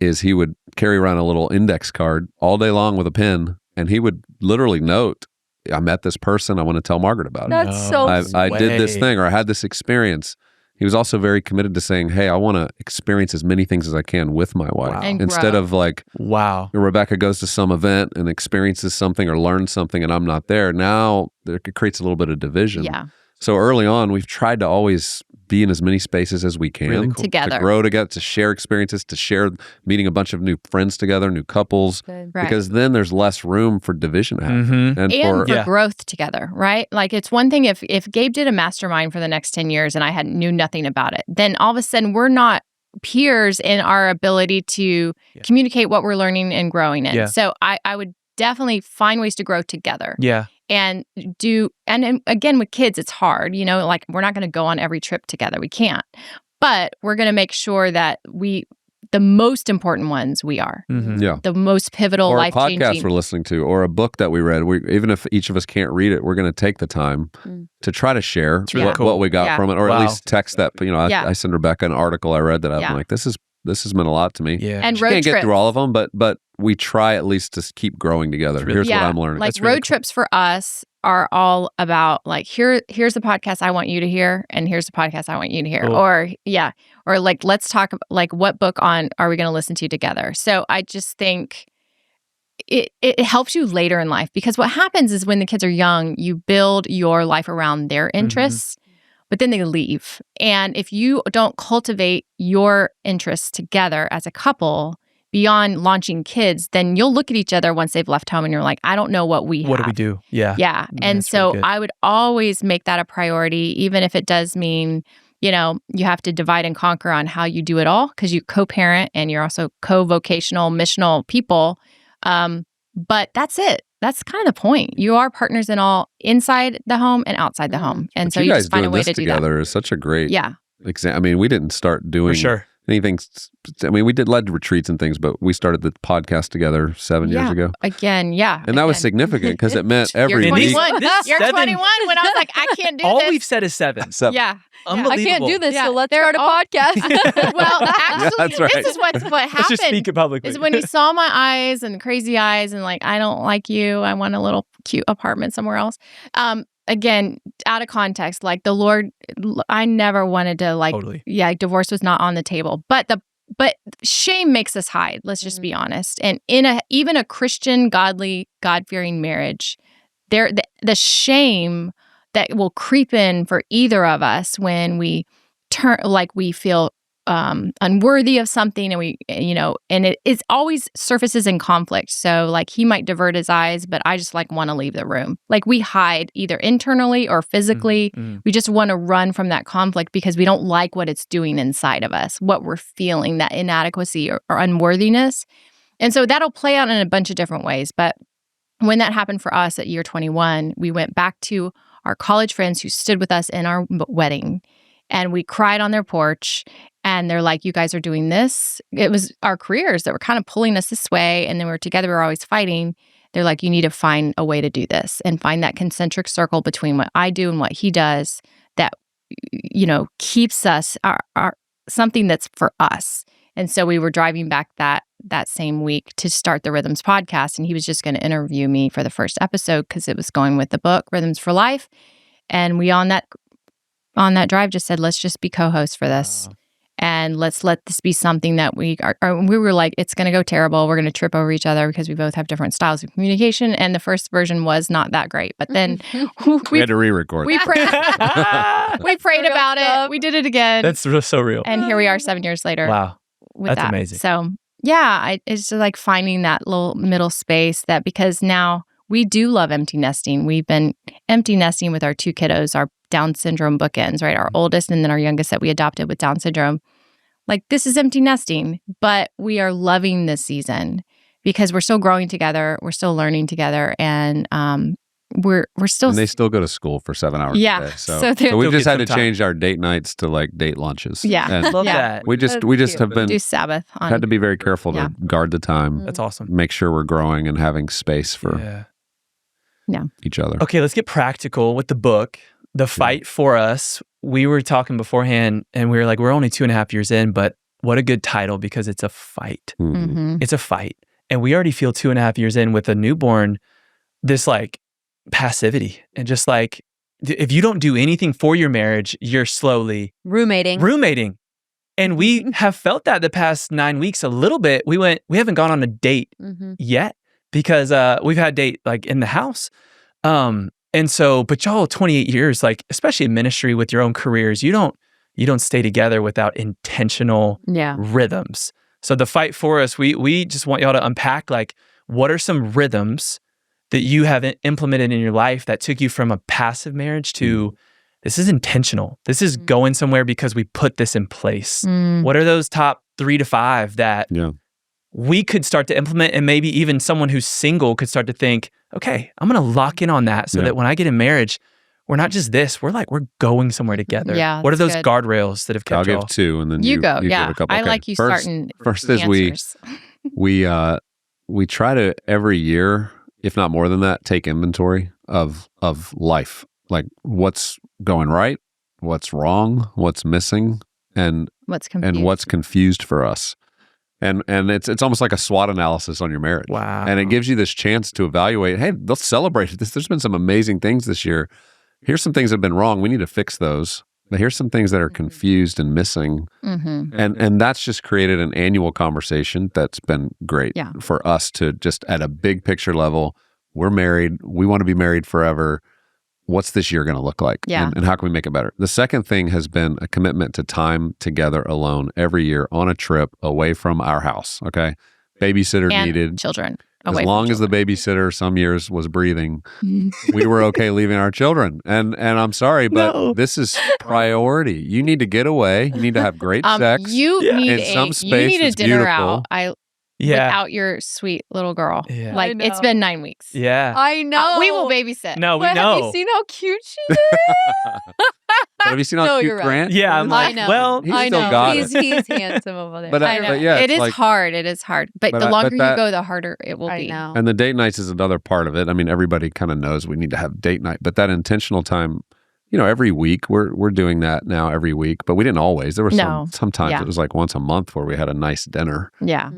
A: is he would carry around a little index card all day long with a pen, and he would literally note I met this person. I want to tell Margaret about it.
C: That's so
A: I did this thing, or I had this experience. He was also very committed to saying, hey, I want to experience as many things as I can with my wife.
D: Wow.
B: And
A: Instead
B: grow.
A: of like, Rebekah goes to some event and experiences something or learns something and I'm not there. Now it creates a little bit of division.
B: Yeah.
A: So early on, we've tried to always be in as many spaces as we can.
D: Really cool.
B: Together.
A: To grow together, to share experiences, to share meeting a bunch of new friends together, new couples.
C: good.
B: Right.
A: Because then there's less room for division to happen.
B: And
A: for
B: for growth together, right? Like it's one thing if Gabe did a mastermind for the next 10 years and I knew nothing about it, then all of a sudden we're not peers in our ability to communicate what we're learning and growing in.
D: Yeah.
B: So I would definitely find ways to grow together.
D: Yeah.
B: And again, with kids, it's hard, like we're not going to go on every trip together. We can't, but we're going to make sure that the most important ones we are.
A: Yeah.
B: The most pivotal,
A: or a
B: life-changing.
A: podcast we're listening to, or a book that we read. Even if each of us can't read it, we're going to take the time to try to share
D: really cool.
A: what we got from it, or at least text that. I sent Rebekah an article I read that I'm like, this has meant a lot to me.
D: Yeah.
B: And
A: She
B: road
A: can't
B: trips.
A: get through all of them, but we try at least to keep growing together.
D: Really
A: Here's
B: cool.
A: what I'm learning.
B: Like
D: That's really
B: road trips for us are all about like here's the podcast I want you to hear, and here's the podcast I want you to hear.
D: Cool.
B: Or like let's talk like what book are we going to listen to together. So I just think it helps you later in life, because what happens is when the kids are young, you build your life around their interests. But then they leave. And if you don't cultivate your interests together as a couple beyond launching kids, then you'll look at each other once they've left home and you're like, I don't know what we have.
D: What do we do? Yeah.
B: Yeah. And
D: that's
B: so
D: really good.
B: I would always make that a priority, even if it does mean, you have to divide and conquer on how you do it all, because you co-parent and you're also co-vocational, missional people. But that's it. That's kind of the point. You are partners in all inside the home and outside the home. And so you
A: guys
B: just find a
A: doing
B: way
A: this
B: to do that.
A: together is such a great
B: Yeah.
A: example. I mean, we didn't start doing
D: For sure.
A: anything. I mean, we led retreats and things, but we started the podcast together 7 years ago.
B: Again, yeah.
A: And that was significant because it meant every
B: You're
A: week.
B: 21.
D: This
B: You're
D: 7
B: 21 when I was like, I can't do
D: All
B: this.
D: we've said is 7.
B: Yeah.
D: Unbelievable.
C: I can't do this,
B: Yeah,
C: so let's
B: they're
C: start a
B: all-
C: podcast.
B: Well, actually,
A: that's right.
B: this is what
D: Let's
B: happened.
D: just speak it publicly.
B: Is when he saw my eyes and crazy eyes and like, I don't like you. I want a little cute apartment somewhere else. Again, out of context, like the Lord, I never wanted to like,
D: Totally.
B: divorce was not on the table. But shame makes us hide. Let's just be honest. And in even a Christian, godly, God-fearing marriage, the shame that will creep in for either of us when we we feel unworthy of something, and and it always surfaces in conflict. So like he might divert his eyes, but I just like want to leave the room. Like we hide either internally or physically. We just want to run from that conflict because we don't like what it's doing inside of us, what we're feeling, that inadequacy or unworthiness. And so that'll play out in a bunch of different ways. But when that happened for us at year 21, we went back to our college friends who stood with us in our wedding, and we cried on their porch. And they're like, you guys are doing this. It was our careers that were kind of pulling us this way. And then we were together. We were always fighting. They're like, you need to find a way to do this and find that concentric circle between what I do and what he does that, keeps us our something that's for us. And so we were driving back that same week to start the Rhythms podcast. And he was just going to interview me for the first episode because it was going with the book, Rhythms for Life. And we on that drive just said, let's just be co-hosts for this. And let's let this be something that we were like, it's going to go terrible. We're going to trip over each other because we both have different styles of communication. And the first version was not that great. But then
A: We had to re-record.
B: we prayed
C: Real
B: about
C: stuff.
B: it. We did it again.
D: That's so real.
B: And here we are 7 years later.
D: Wow.
B: With
D: That's
B: that.
D: amazing.
B: So yeah, it's just like finding that little middle space that, because now we do love empty nesting. We've been empty nesting with our 2 kiddos, our Down syndrome bookends, right? Our oldest and then our youngest that we adopted with Down syndrome. Like this is empty nesting, but we are loving this season because we're still growing together. We're still learning together, and we're still.
A: And they still go to school for 7 hours
B: Yeah.
A: a day.
B: So
A: So
B: they're-
A: we
D: Still
A: just
D: get
A: had to
D: some time.
A: change our date nights to like date lunches.
B: Yeah.
A: And
D: Love
B: Yeah.
D: that.
A: we just
C: That's
A: have been
B: do Sabbath on.
A: had to be very careful
B: Yeah.
A: to guard the time,
D: That's awesome.
A: make sure we're growing and having space for each other.
D: Okay, let's get practical with the book. The fight for us. We were talking beforehand, and we were like, we're only 2.5 years in, but what a good title, because it's a fight.
B: Mhm.
D: It's a fight. And we already feel 2.5 years in with a newborn, this like passivity and just like, if you don't do anything for your marriage, you're slowly roommating. And we have felt that the past 9 weeks a little bit. We haven't gone on a date yet because we've had date like in the house. And so, but y'all 28 years, like especially in ministry with your own careers, you don't stay together without intentional rhythms. So the fight for us, we just want y'all to unpack like, what are some rhythms that you have implemented in your life that took you from a passive marriage to this is intentional. This is going somewhere because we put this in place. What are those top 3 to 5 that we could start to implement, and maybe even someone who's single could start to think, okay, I'm going to lock in on that so that when I get in marriage, we're not just this, we're going somewhere together.
B: Yeah,
D: what are those guardrails that have kept y'all?
A: I'll give 2 and then
B: you go.
A: You
B: yeah.
A: give a couple.
B: I
A: Okay.
B: like you starting
A: First is we try to every year, if not more than that, take inventory of life. Like what's going right, what's wrong, what's missing, and
B: what's
A: confused for us. And it's almost like a SWOT analysis on your marriage.
D: Wow.
A: And it gives you this chance to evaluate, hey, let's celebrate this. There's been some amazing things this year. Here's some things that have been wrong. We need to fix those. But here's some things that are confused and missing. And that's just created an annual conversation that's been great for us to just at a big picture level. We're married. We want to be married forever. What's this year going to look like?
B: Yeah.
A: And how can we make it better? The second thing has been a commitment to time together alone every year on a trip away from our house. Okay. Babysitter
B: and
A: needed.
B: Children.
A: As long as the babysitter some years was breathing, we were okay leaving our children. And I'm sorry, but this is priority. You need to get away. You need to have great sex.
B: You need
A: in some space
B: you need a dinner out. Without your sweet little girl.
D: Yeah.
B: Like it's been 9 weeks.
D: Yeah.
C: I know.
B: We will babysit.
D: No, we
C: But
D: know.
C: have you seen how cute she is?
A: But have you seen how cute
C: you're right.
A: Grant?
D: Yeah, I'm like,
C: I know.
D: well,
A: He's
C: I
A: still
C: know.
A: got
C: He's handsome over there.
A: But
B: I know.
A: yeah,
B: it
A: it's
B: is
A: like,
B: hard. It is hard. But the longer you go, the harder it will
C: I
B: be.
C: know.
A: and the date nights is another part of it. I mean, everybody kind of knows we need to have date night, but that intentional time, every week we're doing that now every week, but we didn't always. There were sometimes it was like once a month where we had a nice dinner.
B: Yeah.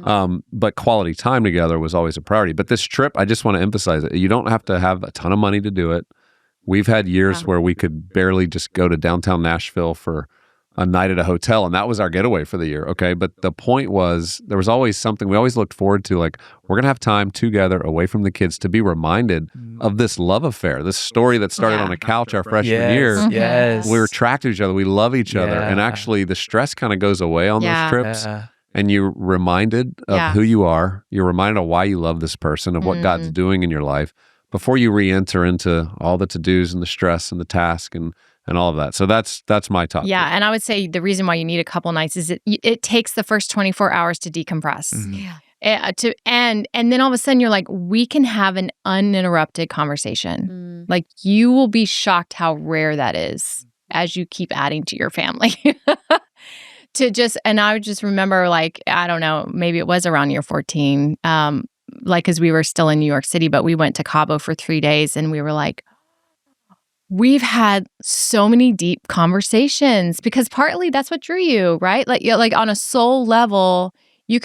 A: But quality time together was always a priority. But this trip, I just want to emphasize it. You don't have to have a ton of money to do it. We've had years where we could barely just go to downtown Nashville for a night at a hotel, and that was our getaway for the year. Okay. But the point was there was always something we always looked forward to, like we're going to have time together away from the kids to be reminded of this love affair, this story that started on a couch our freshman year.
D: Yes.
A: We were attracted to each other. We love each other. And actually the stress kind of goes away on those trips. And you're reminded of who you are. You're reminded of why you love this person, of what God's doing in your life before you re-enter into all the to-dos and the stress and the task and all of that. So that's my top.
B: Yeah, and I would say the reason why you need a couple nights is it takes the first 24 hours to decompress. And then all of a sudden you're like, we can have an uninterrupted conversation. Like you will be shocked how rare that is as you keep adding to your family. And I would just remember, like, I don't know, maybe it was around year 14, like, because we were still in New York City, but we went to Cabo for 3 days and we were like, we've had so many deep conversations because partly that's what drew you, right? Like on a soul level, you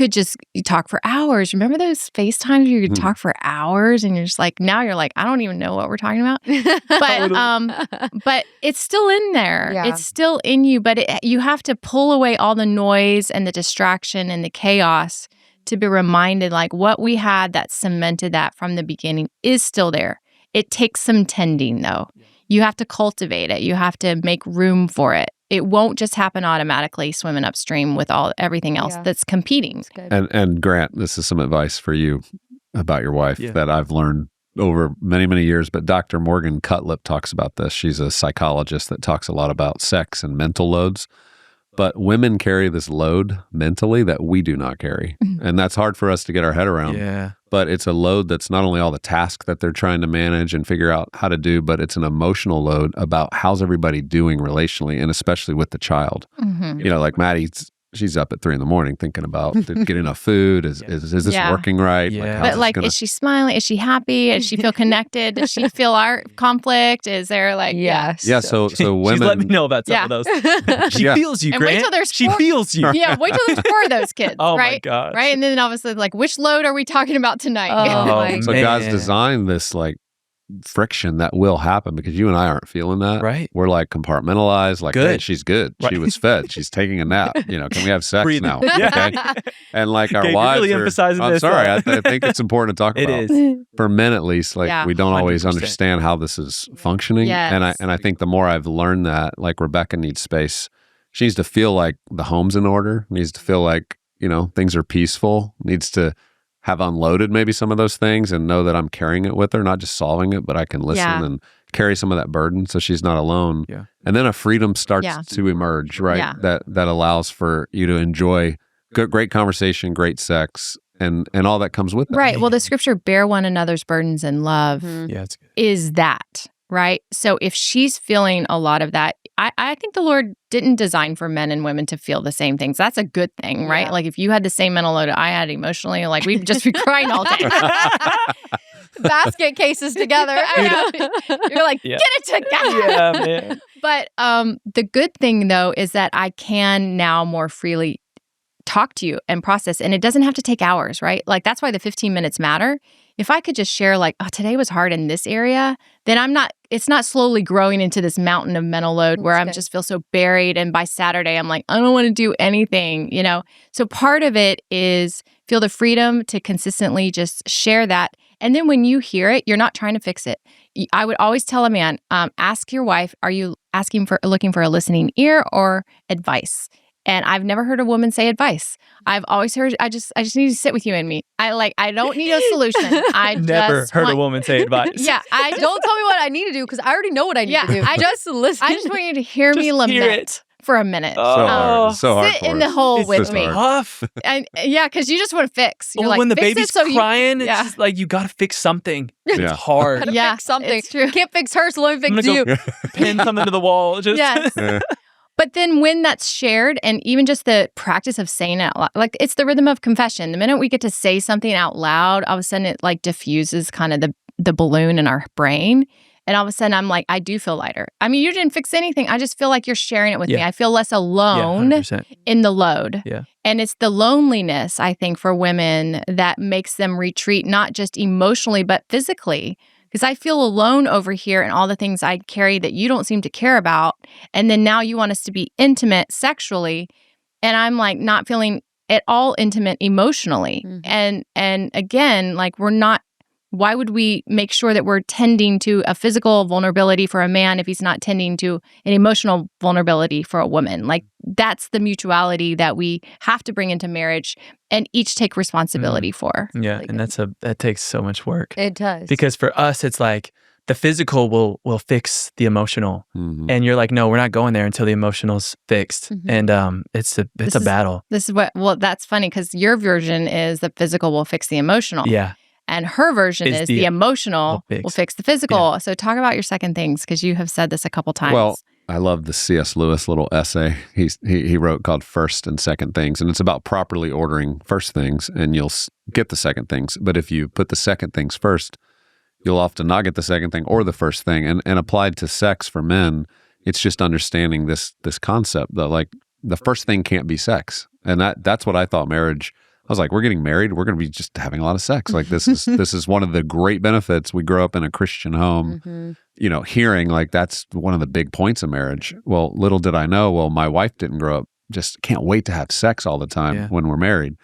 B: talk for hours. Remember those FaceTimes where you could talk for hours and you're just like, now you're like, I don't even know what we're talking about. But it's still in there.
C: Yeah.
B: It's still in you, but you have to pull away all the noise and the distraction and the chaos to be reminded, like, what we had that cemented that from the beginning is still there. It takes some tending, though. You have to cultivate it. You have to make room for it. It won't just happen automatically swimming upstream with everything else that's competing.
A: And Grant, this is some advice for you about your wife that I've learned over many, many years. But Dr. Morgan Cutlip talks about this. She's a psychologist that talks a lot about sex and mental loads. But women carry this load mentally that we do not carry. And that's hard for us to get our head around.
D: Yeah.
A: But it's a load that's not only all the tasks that they're trying to manage and figure out how to do, but it's an emotional load about how's everybody doing relationally, and especially with the child. Like Maddie, she's up at 3 a.m. thinking about getting enough food. Is this working right?
D: Yeah.
B: Is she smiling? Is she happy? Does she feel connected? Does she feel our conflict? Is there like
C: yes?
A: Yeah. So women.
D: She's let me know about some of those. She feels you,
B: and
D: Grant.
B: wait till there's
D: she feels you.
B: Yeah. Wait till there's 4 of those kids.
D: Oh
B: right?
D: my gosh.
B: Right. And then obviously, like, which load are we talking about tonight?
C: Oh my
A: So God's designed this like friction that will happen because you and I aren't feeling that.
D: Right.
A: We're like compartmentalized, like,
D: Good.
A: hey, she's good.
D: Right.
A: She was fed. She's taking a nap. Can we have sex
D: Breathing.
A: now?
D: Yeah.
A: Okay. And like our
D: Gabe, you're
A: wives
D: really
A: are,
D: emphasizing
A: I'm
D: this,
A: sorry. I think it's important to talk
D: It
A: about.
D: is.
A: For men, at least, like we don't always
D: 100%.
A: understand how this is functioning.
B: Yes.
A: And I think the more I've learned that, like Rebekah needs space. She needs to feel like the home's in order, needs to feel like, things are peaceful, needs to have unloaded maybe some of those things and know that I'm carrying it with her, not just solving it, but I can listen and carry some of that burden so she's not alone.
D: Yeah.
A: And then a freedom starts to emerge, right?
B: Yeah.
A: That allows for you to enjoy great conversation, great sex, and all that comes with that.
B: Right. Well, the scripture, bear one another's burdens in love,
D: Yeah, it's good.
B: is that, right? So if she's feeling a lot of that, I think the Lord didn't design for men and women to feel the same things. That's a good thing, right?
C: Yeah.
B: Like if you had the same mental load I had emotionally, like we'd just be crying all day.
C: Basket cases together.
B: You're like,
D: Yeah.
B: get it together.
D: Yeah, man.
B: But the good thing, though, is that I can now more freely talk to you and process. And it doesn't have to take hours, right? Like that's why the 15 minutes matter. If I could just share like, oh, today was hard in this area, then it's not slowly growing into this mountain of mental load where I just feel so buried. And by Saturday, I'm like, I don't want to do anything, So part of it is feel the freedom to consistently just share that. And then when you hear it, you're not trying to fix it. I would always tell a man, ask your wife, are you looking for a listening ear or advice? And I've never heard a woman say advice. I've always heard, I just need to sit with you and me. I don't need a solution. I
D: Never
B: just
D: heard
B: want,
D: a woman say advice.
B: Yeah,
C: Don't tell me what I need to do because I already know what I need to do.
B: I
C: just listen.
B: I just want you to hear me
D: Just
B: lament
D: hear it.
B: for a minute.
A: So hard. So hard
B: Sit
A: for
B: in
A: us.
B: the hole
D: It's
B: with
A: just
B: me.
A: hard.
D: Tough.
B: And because you just want to fix. You're
D: Well,
B: like,
D: when the
B: fix
D: baby's
B: it so
D: crying, it's
B: yeah.
D: just like you got to fix something.
A: Yeah.
D: It's hard.
C: Gotta
B: Yeah,
C: fix something.
B: it's true.
C: Can't fix her, so let me
D: I'm
C: fix
D: gonna
C: you.
D: go pin something to the wall. Just
B: Yes.
A: Yeah.
B: But then when that's shared and even just the practice of saying it out loud, like it's the rhythm of confession. The minute we get to say something out loud, all of a sudden it like diffuses kind of the balloon in our brain. And all of a sudden I'm like, I do feel lighter. I mean, you didn't fix anything. I just feel like you're sharing it with me. I feel less alone
D: 100%.
B: in the load.
D: Yeah.
B: And it's the loneliness, I think, for women that makes them retreat, not just emotionally, but physically. Because I feel alone over here and all the things I carry that you don't seem to care about. And then now you want us to be intimate sexually. And I'm like not feeling at all intimate emotionally.
C: Mhm.
B: And again, like why would we make sure that we're tending to a physical vulnerability for a man if he's not tending to an emotional vulnerability for a woman? Like that's the mutuality that we have to bring into marriage and each take responsibility for.
D: Yeah,
C: Really
D: and
C: good.
D: that takes so much work.
C: It does.
D: Because for us, it's like the physical will fix the emotional,
A: Mhm.
D: and you're like, no, we're not going there until the emotional's fixed,
C: Mhm.
D: and it's a battle.
B: This is that's funny because your version is the physical will fix the emotional.
D: Yeah,
B: And her version is the emotional will fix the physical.
D: Yeah.
B: So talk about your second things because you have said this a couple times.
A: Well, I love the C.S. Lewis little essay he wrote called First and Second Things. And it's about properly ordering first things and you'll get the second things. But if you put the second things first, you'll often not get the second thing or the first thing. And applied to sex for men, it's just understanding this concept that like the first thing can't be sex. And that's what I thought marriage. I was like, we're getting married. We're going to be just having a lot of sex. Like this is one of the great benefits. We grow up in a Christian home,
C: Mhm.
A: hearing like that's one of the big points of marriage. Well, little did I know, my wife didn't grow up, just can't wait to have sex all the time when we're married.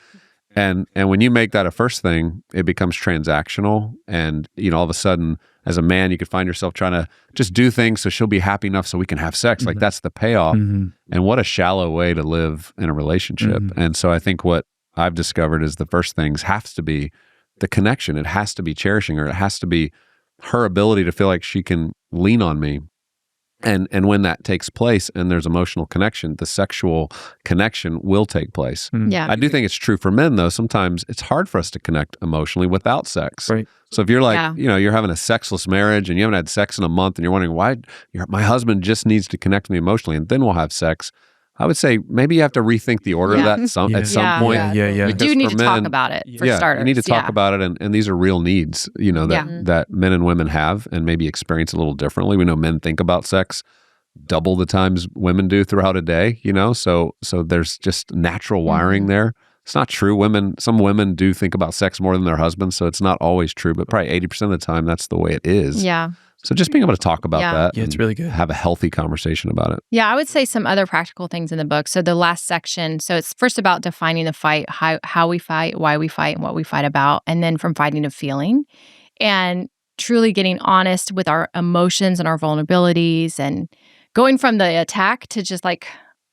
A: And when you make that a first thing, it becomes transactional. And, all of a sudden, as a man, you could find yourself trying to just do things so she'll be happy enough so we can have sex. Like that's the payoff.
D: Mhm.
A: And what a shallow way to live in a relationship.
D: Mhm.
A: And so I think what I've discovered is the first things has to be the connection. It has to be cherishing her. It has to be her ability to feel like she can lean on me. And when that takes place and there's emotional connection, the sexual connection will take place.
D: Mhm.
B: yeah.
A: I do think it's true for men, though. Sometimes it's hard for us to connect emotionally without sex.
D: Right.
A: So if you're like, you're having a sexless marriage and you haven't had sex in a month and you're wondering why my husband just needs to connect with me emotionally and then we'll have sex, I would say maybe you have to rethink the order of that at some point.
D: Yeah.
B: We
A: Because
B: do need
A: for
B: to talk
A: men,
B: about it for
A: yeah,
B: starters.
A: you need to talk about it, and these are real needs, that men and women have and maybe experience a little differently. We know men think about sex double the times women do throughout a day, so there's just natural wiring there It's not true. Some women do think about sex more than their husbands, so it's not always true, but probably 80% of the time that's the way it is.
B: Yeah.
A: So just being able to talk about that.
D: Yeah, it's really good.
A: Have a healthy conversation about it.
B: Yeah, I would say some other practical things in the book. So the last section, so it's first about defining the fight, how we fight, why we fight, and what we fight about, and then from fighting to feeling. And truly getting honest with our emotions and our vulnerabilities and going from the attack to just like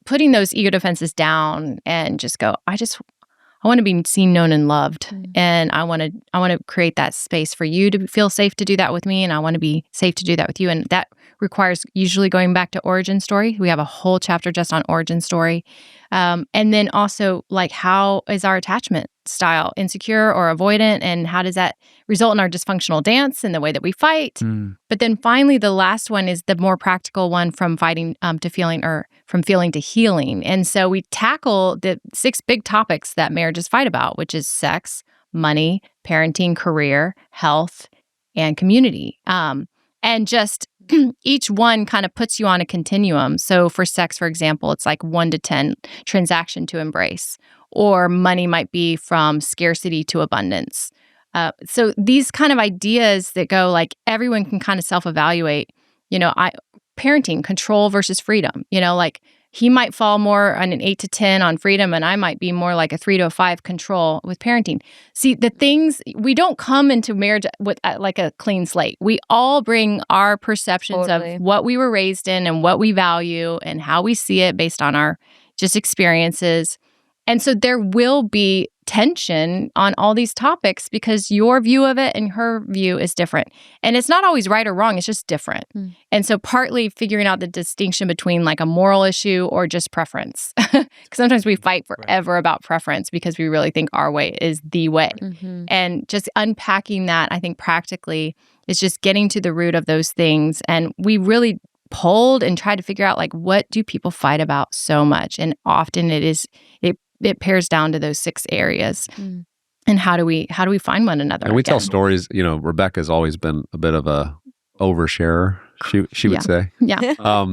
B: putting those ego defenses down and just go, I want to be seen, known, and loved. And I want to create that space for you to feel safe to do that with me. And I want to be safe to do that with you. And that requires usually going back to origin story. We have a whole chapter just on origin story. And then also like, how is our attachment style, insecure or avoidant? And how does that result in our dysfunctional dance and the way that we fight? But then finally, the last one is the more practical one, from fighting to feeling, or from feeling to healing. And so we tackle the 6 big topics that marriages fight about, which is sex, money, parenting, career, health, and community. And just each one kind of puts you on a continuum. So for sex, for example, it's like 1 to 10, transaction to embrace, or money might be from scarcity to abundance. So these kind of ideas that go like, everyone can kind of self-evaluate, parenting, control versus freedom, like he might fall more on an 8 to 10 on freedom, and I might be more like a 3 to a 5 control with parenting. See, the things, we don't come into marriage with like a clean slate. We all bring our perceptions of what we were raised in and what we value and how we see it based on our just experiences. And so there will be tension on all these topics because your view of it and her view is different. And it's not always right or wrong, it's just different. And so partly figuring out the distinction between like a moral issue or just preference. Because sometimes we fight forever about preference because we really think our way is the way. And just unpacking that, I think practically, is just getting to the root of those things. And we really polled and tried to figure out like, what do people fight about so much? And often it pairs down to those 6 areas. And how do we find one another?
A: And we tell stories. Rebekah's always been a bit of a oversharer, she would say.
B: Yeah.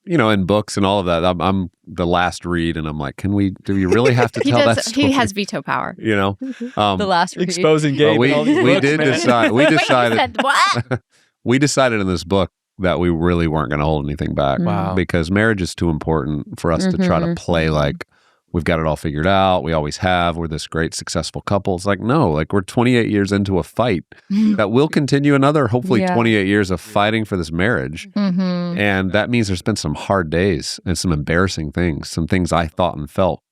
A: In books and all of that. I'm the last read, and I'm like, do we really have to tell that story?
B: He has veto power.
C: The last read.
D: Exposing Gabe.
A: We did decide. We decided.
B: Wait, you said what?
A: We decided in this book that we really weren't going to hold anything back.
D: Wow.
A: Because marriage is too important for us to try to play like we've got it all figured out. We always have. We're this great, successful couple. It's like, no, like we're 28 years into a fight that will continue another, hopefully 28 years of fighting for this marriage. And that means there's been some hard days and some embarrassing things, some things I thought and felt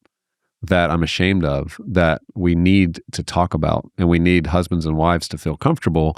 A: that I'm ashamed of, that we need to talk about. And we need husbands and wives to feel comfortable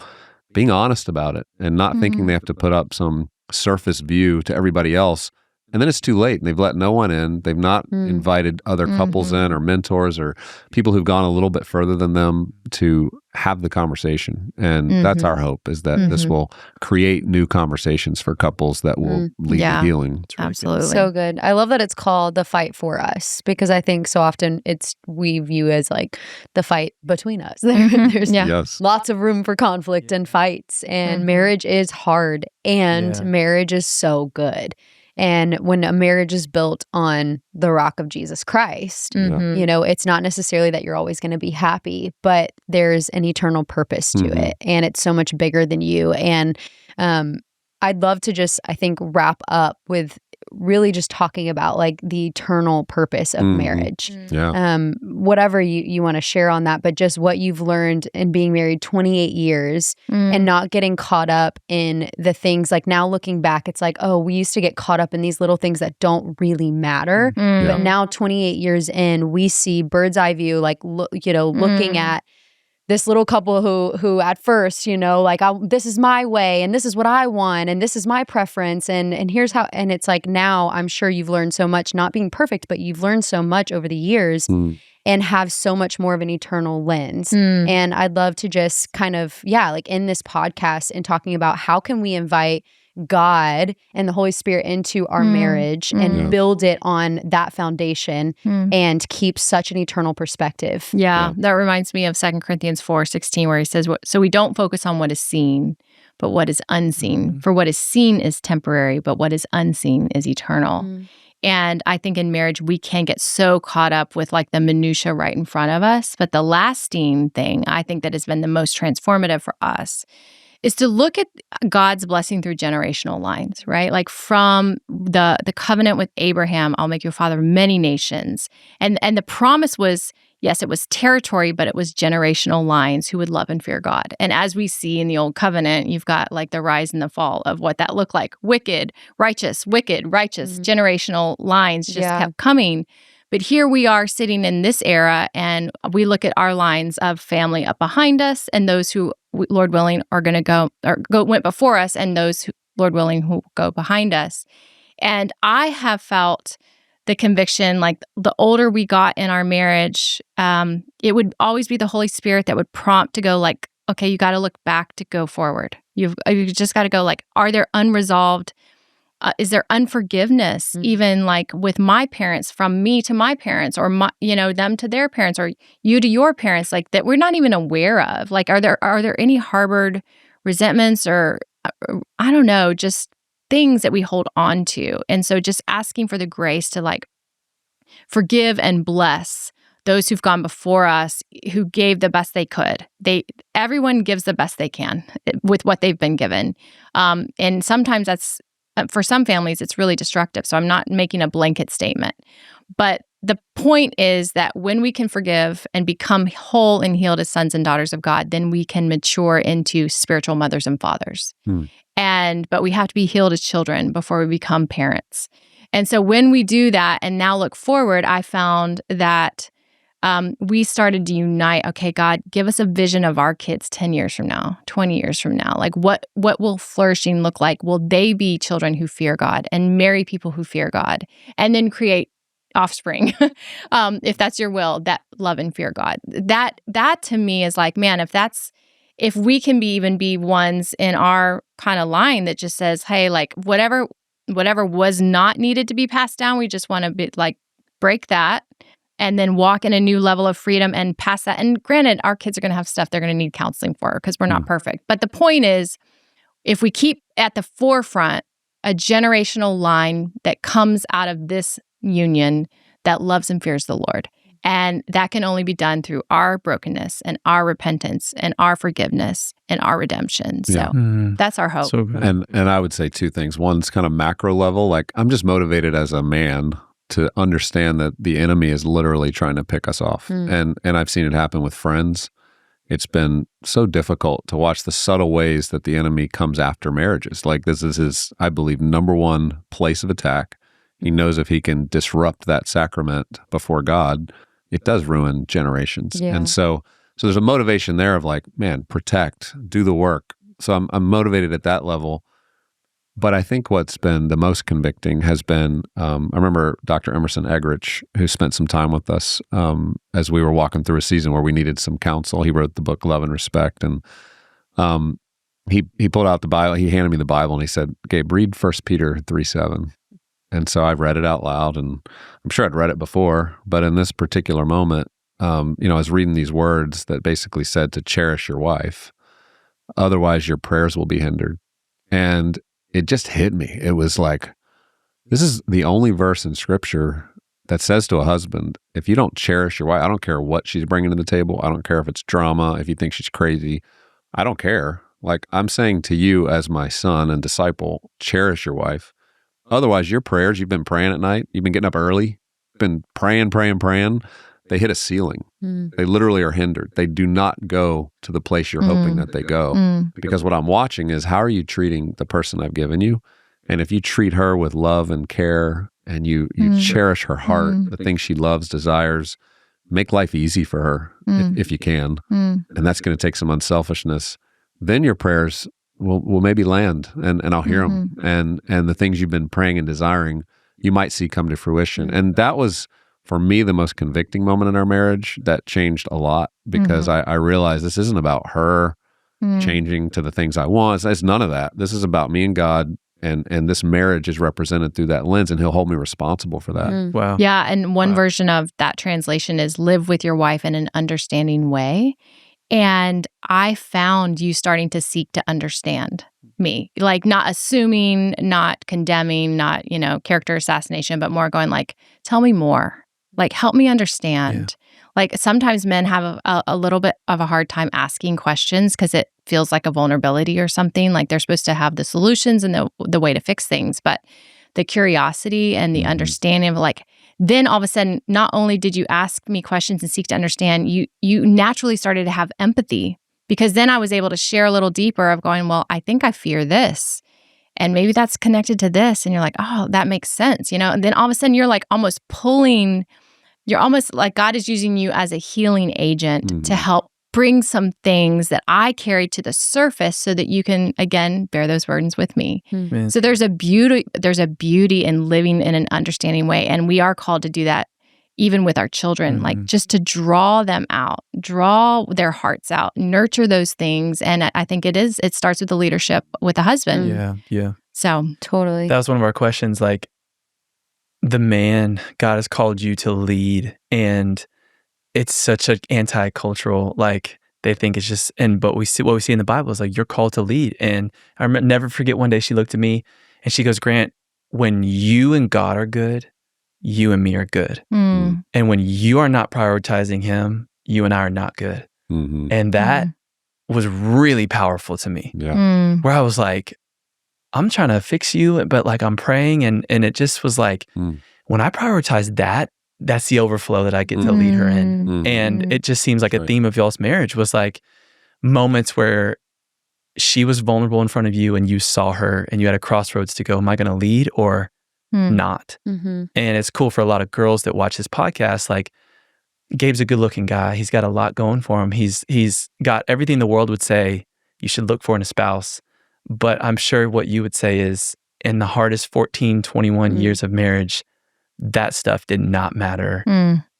A: being honest about it and not thinking they have to put up some surface view to everybody else. And then it's too late, and they've let no one in. They've not invited other couples in, or mentors, or people who've gone a little bit further than them to have the conversation. And that's our hope, is that this will create new conversations for couples that will lead to healing.
D: Really
B: Absolutely.
C: So good. I love that it's called The Fight for Us, because I think so often we view as like the fight between us. There's lots of room for conflict and fights, and marriage is hard, and marriage is so good. And when a marriage is built on the rock of Jesus Christ, it's not necessarily that you're always going to be happy, but there's an eternal purpose to it. And it's so much bigger than you. And I'd love to just, I think, wrap up with really just talking about like the eternal purpose of marriage. Whatever you want to share on that, but just what you've learned in being married 28 years and not getting caught up in the things, like now looking back, it's like, oh, we used to get caught up in these little things that don't really matter. But now 28 years in, we see bird's eye view, like, looking at this little couple who at first, this is my way and this is what I want and this is my preference and here's how, and it's like, now I'm sure you've learned so much, not being perfect, but you've learned so much over the years and have so much more of an eternal lens. And I'd love to just kind of, like in this podcast and talking about how can we invite God and the Holy Spirit into our marriage and build it on that foundation and keep such an eternal perspective.
B: That reminds me of 2 Corinthians 4:16, where he says, so we don't focus on what is seen, but what is unseen. For what is seen is temporary, but what is unseen is eternal. And I think in marriage, we can get so caught up with like the minutia right in front of us. But the lasting thing I think that has been the most transformative for us is to look at God's blessing through generational lines, right? Like from the covenant with Abraham, I'll make you a father of many nations. And the promise was, yes, it was territory, but it was generational lines who would love and fear God. And as we see in the Old Covenant, you've got like the rise and the fall of what that looked like. Wicked, righteous, generational lines just kept coming. But here we are sitting in this era, and we look at our lines of family up behind us, and those who, Lord willing, are going to went before us, and those who, Lord willing, who go behind us. And I have felt the conviction, like the older we got in our marriage, it would always be the Holy Spirit that would prompt to go like, okay, you got to look back to go forward. You've just got to go like, are there unresolved? Is there unforgiveness, even like with my parents, from me to my parents, or them to their parents, or you to your parents, like that we're not even aware of? Like, are there any harbored resentments, or I don't know, just things that we hold on to? And so, just asking for the grace to like forgive and bless those who've gone before us, who gave the best they could. Everyone gives the best they can with what they've been given, and sometimes that's. For some families, it's really destructive. So I'm not making a blanket statement. But the point is that when we can forgive and become whole and healed as sons and daughters of God, then we can mature into spiritual mothers and fathers. But we have to be healed as children before we become parents. And so when we do that and now look forward, I found that we started to unite. Okay, God, give us a vision of our kids 10 years from now, 20 years from now. Like what will flourishing look like? Will they be children who fear God and marry people who fear God, and then create offspring, if that's your will, that love and fear God? That to me is like, man, if we can be ones in our kind of line that just says, hey, like whatever was not needed to be passed down, we just want to be like break that. And then walk in a new level of freedom and pass that. And granted, our kids are going to have stuff they're going to need counseling for because we're not perfect. But the point is, if we keep at the forefront a generational line that comes out of this union that loves and fears the Lord, and that can only be done through our brokenness and our repentance and our forgiveness and our redemption. So that's our hope.
D: So good.
A: And I would say two things. One's kind of macro level. Like, I'm just motivated as a man to understand that the enemy is literally trying to pick us off. And I've seen it happen with friends. It's been so difficult to watch the subtle ways that the enemy comes after marriages. Like, this is his, I believe, number one place of attack. He knows if he can disrupt that sacrament before God, it does ruin generations. And so there's a motivation there of like, man, protect, do the work. So I'm motivated at that level. But I think what's been the most convicting has been, I remember Dr. Emerson Eggerichs, who spent some time with us as we were walking through a season where we needed some counsel. He wrote the book Love and Respect, and he pulled out the Bible. He handed me the Bible, and he said, Gabe, read 1 Peter 3:7. And so I read it out loud, and I'm sure I'd read it before, but in this particular moment, I was reading these words that basically said to cherish your wife, otherwise your prayers will be hindered. And it just hit me. It was like, this is the only verse in Scripture that says to a husband, if you don't cherish your wife, I don't care what she's bringing to the table. I don't care if it's drama, if you think she's crazy. I don't care. Like, I'm saying to you as my son and disciple, cherish your wife. Otherwise, your prayers, you've been praying at night, you've been getting up early, been praying, they hit a ceiling. They literally are hindered. They do not go to the place you're hoping that they go. Because what I'm watching is, how are you treating the person I've given you? And if you treat her with love and care, and you cherish her heart, the things she loves, desires, make life easy for her if you can. And that's going to take some unselfishness. Then your prayers will maybe land, and I'll hear them. And the things you've been praying and desiring, you might see come to fruition. And that was, for me, the most convicting moment in our marriage that changed a lot, because I realized this isn't about her changing to the things I want. It's none of that. This is about me and God, and this marriage is represented through that lens, and He'll hold me responsible for that.
D: Wow.
B: Yeah, and one version of that translation is live with your wife in an understanding way. And I found you starting to seek to understand me, like not assuming, not condemning, not, character assassination, but more going like, tell me more, like, help me understand. Yeah. Like sometimes men have a little bit of a hard time asking questions because it feels like a vulnerability or something, like they're supposed to have the solutions and the way to fix things. But the curiosity and the understanding of like, then all of a sudden, not only did you ask me questions and seek to understand, you naturally started to have empathy, because then I was able to share a little deeper of going, well, I think I fear this. And maybe that's connected to this. And you're like, oh, that makes sense, And then all of a sudden you're like almost you're almost like God is using you as a healing agent to help bring some things that I carry to the surface so that you can, again, bear those burdens with me. Mm-hmm. So there's a beauty in living in an understanding way. And we are called to do that even with our children, like just to draw them out, draw their hearts out, nurture those things. And I think it starts with the leadership with the husband.
D: Yeah.
B: So
C: totally.
D: That was one of our questions, like the man, God has called you to lead, and it's such an anti-cultural, like they think it's just, but what we see in the Bible is like, you're called to lead. And I never forget one day she looked at me and she goes, Grant, when you and God are good, you and me are good. And when you are not prioritizing him, you and I are not good. And that was really powerful to me. Where I was like, I'm trying to fix you, but like I'm praying, and it just was like, when I prioritize that, that's the overflow that I get to lead her in. And it just seems like a theme of y'all's marriage was like moments where she was vulnerable in front of you and you saw her and you had a crossroads to go, am I going to lead or not? And it's cool for a lot of girls that watch this podcast. Like, Gabe's a good looking guy. He's got a lot going for him. He's got everything the world would say you should look for in a spouse. But I'm sure what you would say is, in the hardest 14, 21 years of marriage, that stuff did not matter.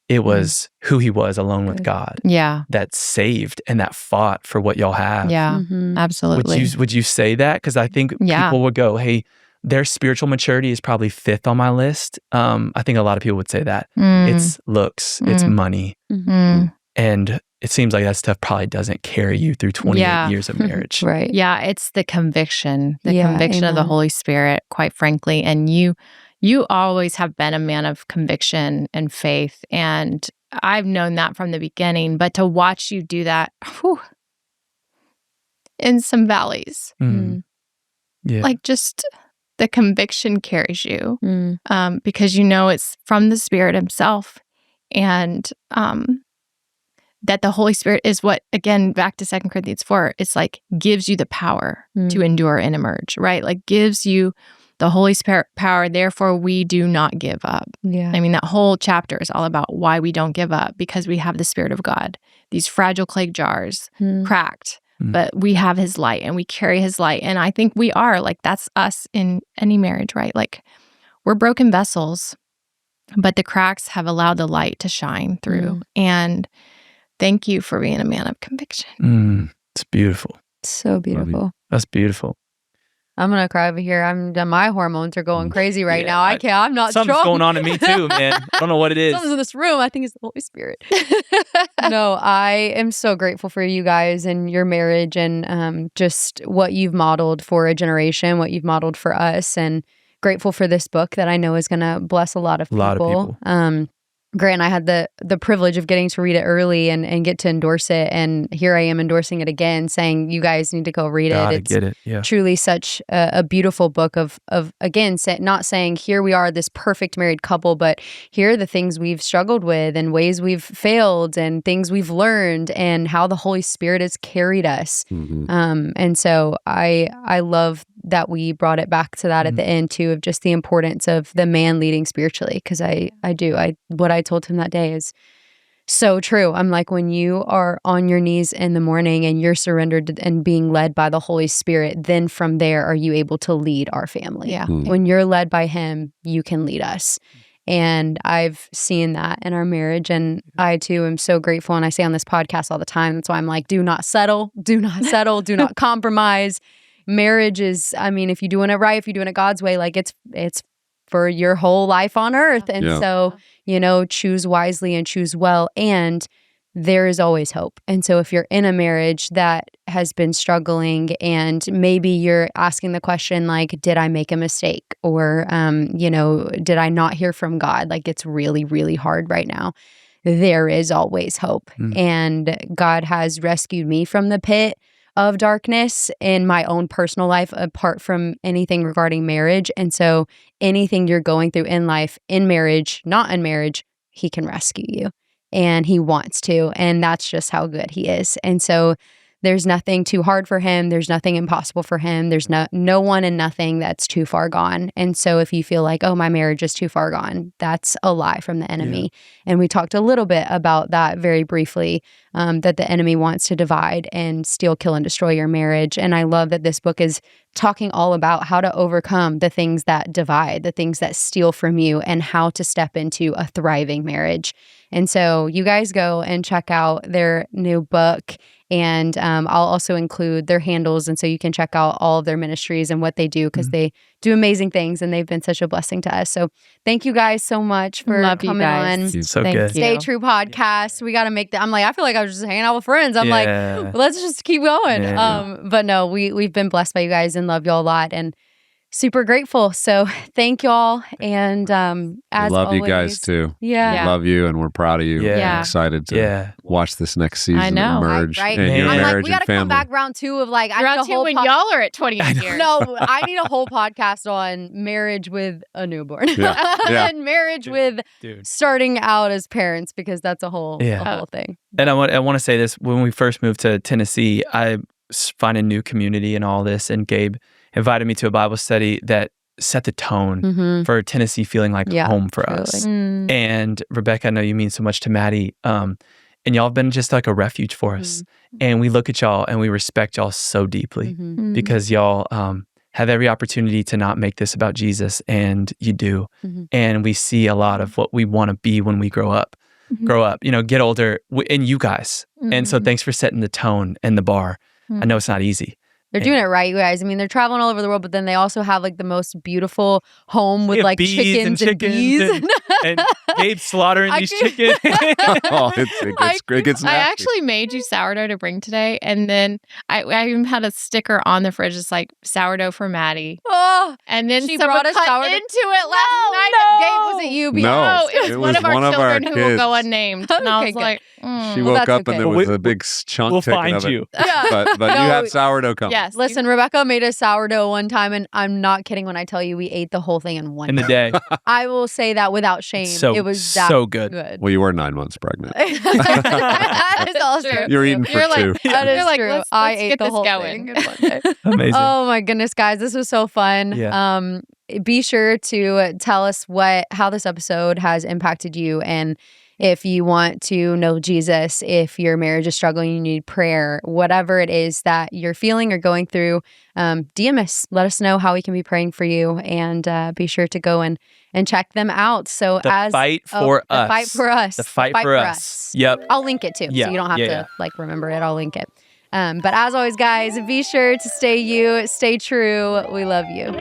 D: It was who he was alone with God.
B: Yeah.
D: That saved and that fought for what y'all have.
B: Yeah, absolutely.
D: Would you say that? Because I think people would go, hey, their spiritual maturity is probably 5th on my list. I think a lot of people would say that. It's looks, it's money. And it seems like that stuff probably doesn't carry you through 28 years of marriage.
C: Right.
B: Yeah, it's the conviction of the Holy Spirit, quite frankly. And you always have been a man of conviction and faith. And I've known that from the beginning. But to watch you do that in some valleys, like just the conviction carries you because it's from the Spirit himself. And that the Holy Spirit is what, again, back to 2 Corinthians 4, it's like gives you the power to endure and emerge, right? Like gives you the Holy Spirit power, therefore we do not give up. Yeah. I mean, that whole chapter is all about why we don't give up, because we have the Spirit of God. These fragile clay jars, cracked, but we have his light and we carry his light. And I think we are, like, that's us in any marriage, right? Like, we're broken vessels, but the cracks have allowed the light to shine through. And thank you for being a man of conviction.
D: It's beautiful.
C: So beautiful.
D: That's beautiful.
C: I'm going to cry over here. My hormones are going crazy right now. I can't. I'm not
D: something's
C: strong.
D: Something's going on in me too, man. I don't know what it is.
C: Something's in this room. I think it's the Holy Spirit. No, I am so grateful for you guys and your marriage and just what you've modeled for a generation, what you've modeled for us, and grateful for this book that I know is going to bless a lot of people. Grant and I had the privilege of getting to read it early and get to endorse it. And here I am endorsing it again, saying you guys need to go read it. It's
D: get it. Yeah.
C: Truly such a beautiful book of again, not saying here we are this perfect married couple, but here are the things we've struggled with and ways we've failed and things we've learned and how the Holy Spirit has carried us. And so I love that we brought it back to that at the end too, of just the importance of the man leading spiritually. Because what I told him that day is so true. I'm like, when you are on your knees in the morning and you're surrendered and being led by the Holy Spirit, then from there are you able to lead our family. Yeah. When you're led by him, you can lead us. And I've seen that in our marriage. And I too am so grateful. And I say on this podcast all the time, that's why I'm like, do not settle, do not compromise. Marriage is, I mean, if you're doing it right, if you're doing it God's way, like it's for your whole life on earth. And so, choose wisely and choose well. And there is always hope. And so if you're in a marriage that has been struggling and maybe you're asking the question like, did I make a mistake? Or, did I not hear from God? Like it's really, really hard right now. There is always hope. And God has rescued me from the pit of darkness in my own personal life, apart from anything regarding marriage. And so anything you're going through in life, in marriage, not in marriage, he can rescue you. And he wants to. And that's just how good he is. And so there's nothing too hard for him. There's nothing impossible for him. There's no one and nothing that's too far gone. And so if you feel like, oh, my marriage is too far gone, that's a lie from the enemy. Yeah. And we talked a little bit about that very briefly, that the enemy wants to divide and steal, kill, and destroy your marriage. And I love that this book is talking all about how to overcome the things that divide, the things that steal from you, and how to step into a thriving marriage. And so you guys go and check out their new book. And I'll also include their handles. And so you can check out all of their ministries and what they do, because they do amazing things and they've been such a blessing to us. So thank you guys so much for coming on.
D: So good.
C: Stay True podcast. We got to make that. I'm like, I feel like I was just hanging out with friends. I'm like, let's just keep going. But no, we've been blessed by you guys and love y'all a lot. And super grateful. So thank y'all. And as
A: love
C: always,
A: you guys too.
C: Yeah.
A: Love you, and we're proud of you.
B: Yeah.
A: Excited to watch this next season
B: I know.
A: emerge.
C: Right?
A: And your
C: I'm
A: marriage
C: like, we got to
A: and family.
C: come back round 2 of like, I need
B: Round
C: a
B: 2
C: whole
B: when y'all are at 28 years.
C: No, I need a whole podcast on marriage with a newborn and marriage with starting out as parents, because that's a whole thing.
D: And I want to say this: when we first moved to Tennessee, I find a new community and all this, and Gabe invited me to a Bible study that set the tone for Tennessee feeling like home for us. And Rebekah, I know you mean so much to Maddie, and y'all have been just like a refuge for us. And we look at y'all and we respect y'all so deeply because y'all have every opportunity to not make this about Jesus, and you do. And we see a lot of what we want to be when we grow up, get older, and you guys. And so thanks for setting the tone and the bar. I know it's not easy.
C: They're doing it right, you guys. I mean, they're traveling all over the world, but then they also have like the most beautiful home with like chickens and bees.
D: And Gabe slaughtering these chickens.
A: Oh, it's great. It's
B: I actually made you sourdough to bring today. And then I even had a sticker on the fridge. It's like sourdough for Maddie.
C: Oh,
B: and then
C: she
B: someone
C: brought us
B: cut
C: sourdough
B: into it last night.
C: Gabe, was it you?
A: No,
B: it was one of our children who will go unnamed. And I was like,
A: she woke up and there was a big chunk taken of it.
D: You.
A: But you had sourdough coming.
B: Yes.
C: Listen, Rebekah made a sourdough one time, and I'm not kidding when I tell you we ate the whole thing in one
D: day.
C: I will say that without shame. It was that
D: so good.
A: Well, you were 9 months pregnant.
C: That is also true.
A: You're eating for 2.
C: That is
B: like,
C: true.
B: Let's
C: I ate
B: get
C: the
B: this
C: whole
B: going.
C: thing in one day.
D: Amazing.
C: Oh my goodness, guys, this was so fun.
D: Yeah.
C: Be sure to tell us how this episode has impacted you, and if you want to know Jesus, if your marriage is struggling, you need prayer, whatever it is that you're feeling or going through, DM us. Let us know how we can be praying for you, and be sure to go and check them out. So
D: The fight for us.
C: The fight for us.
D: The fight for us. Yep.
C: I'll link it too, so you don't have to remember it. I'll link it. But as always, guys, be sure to stay you, stay true. We love you.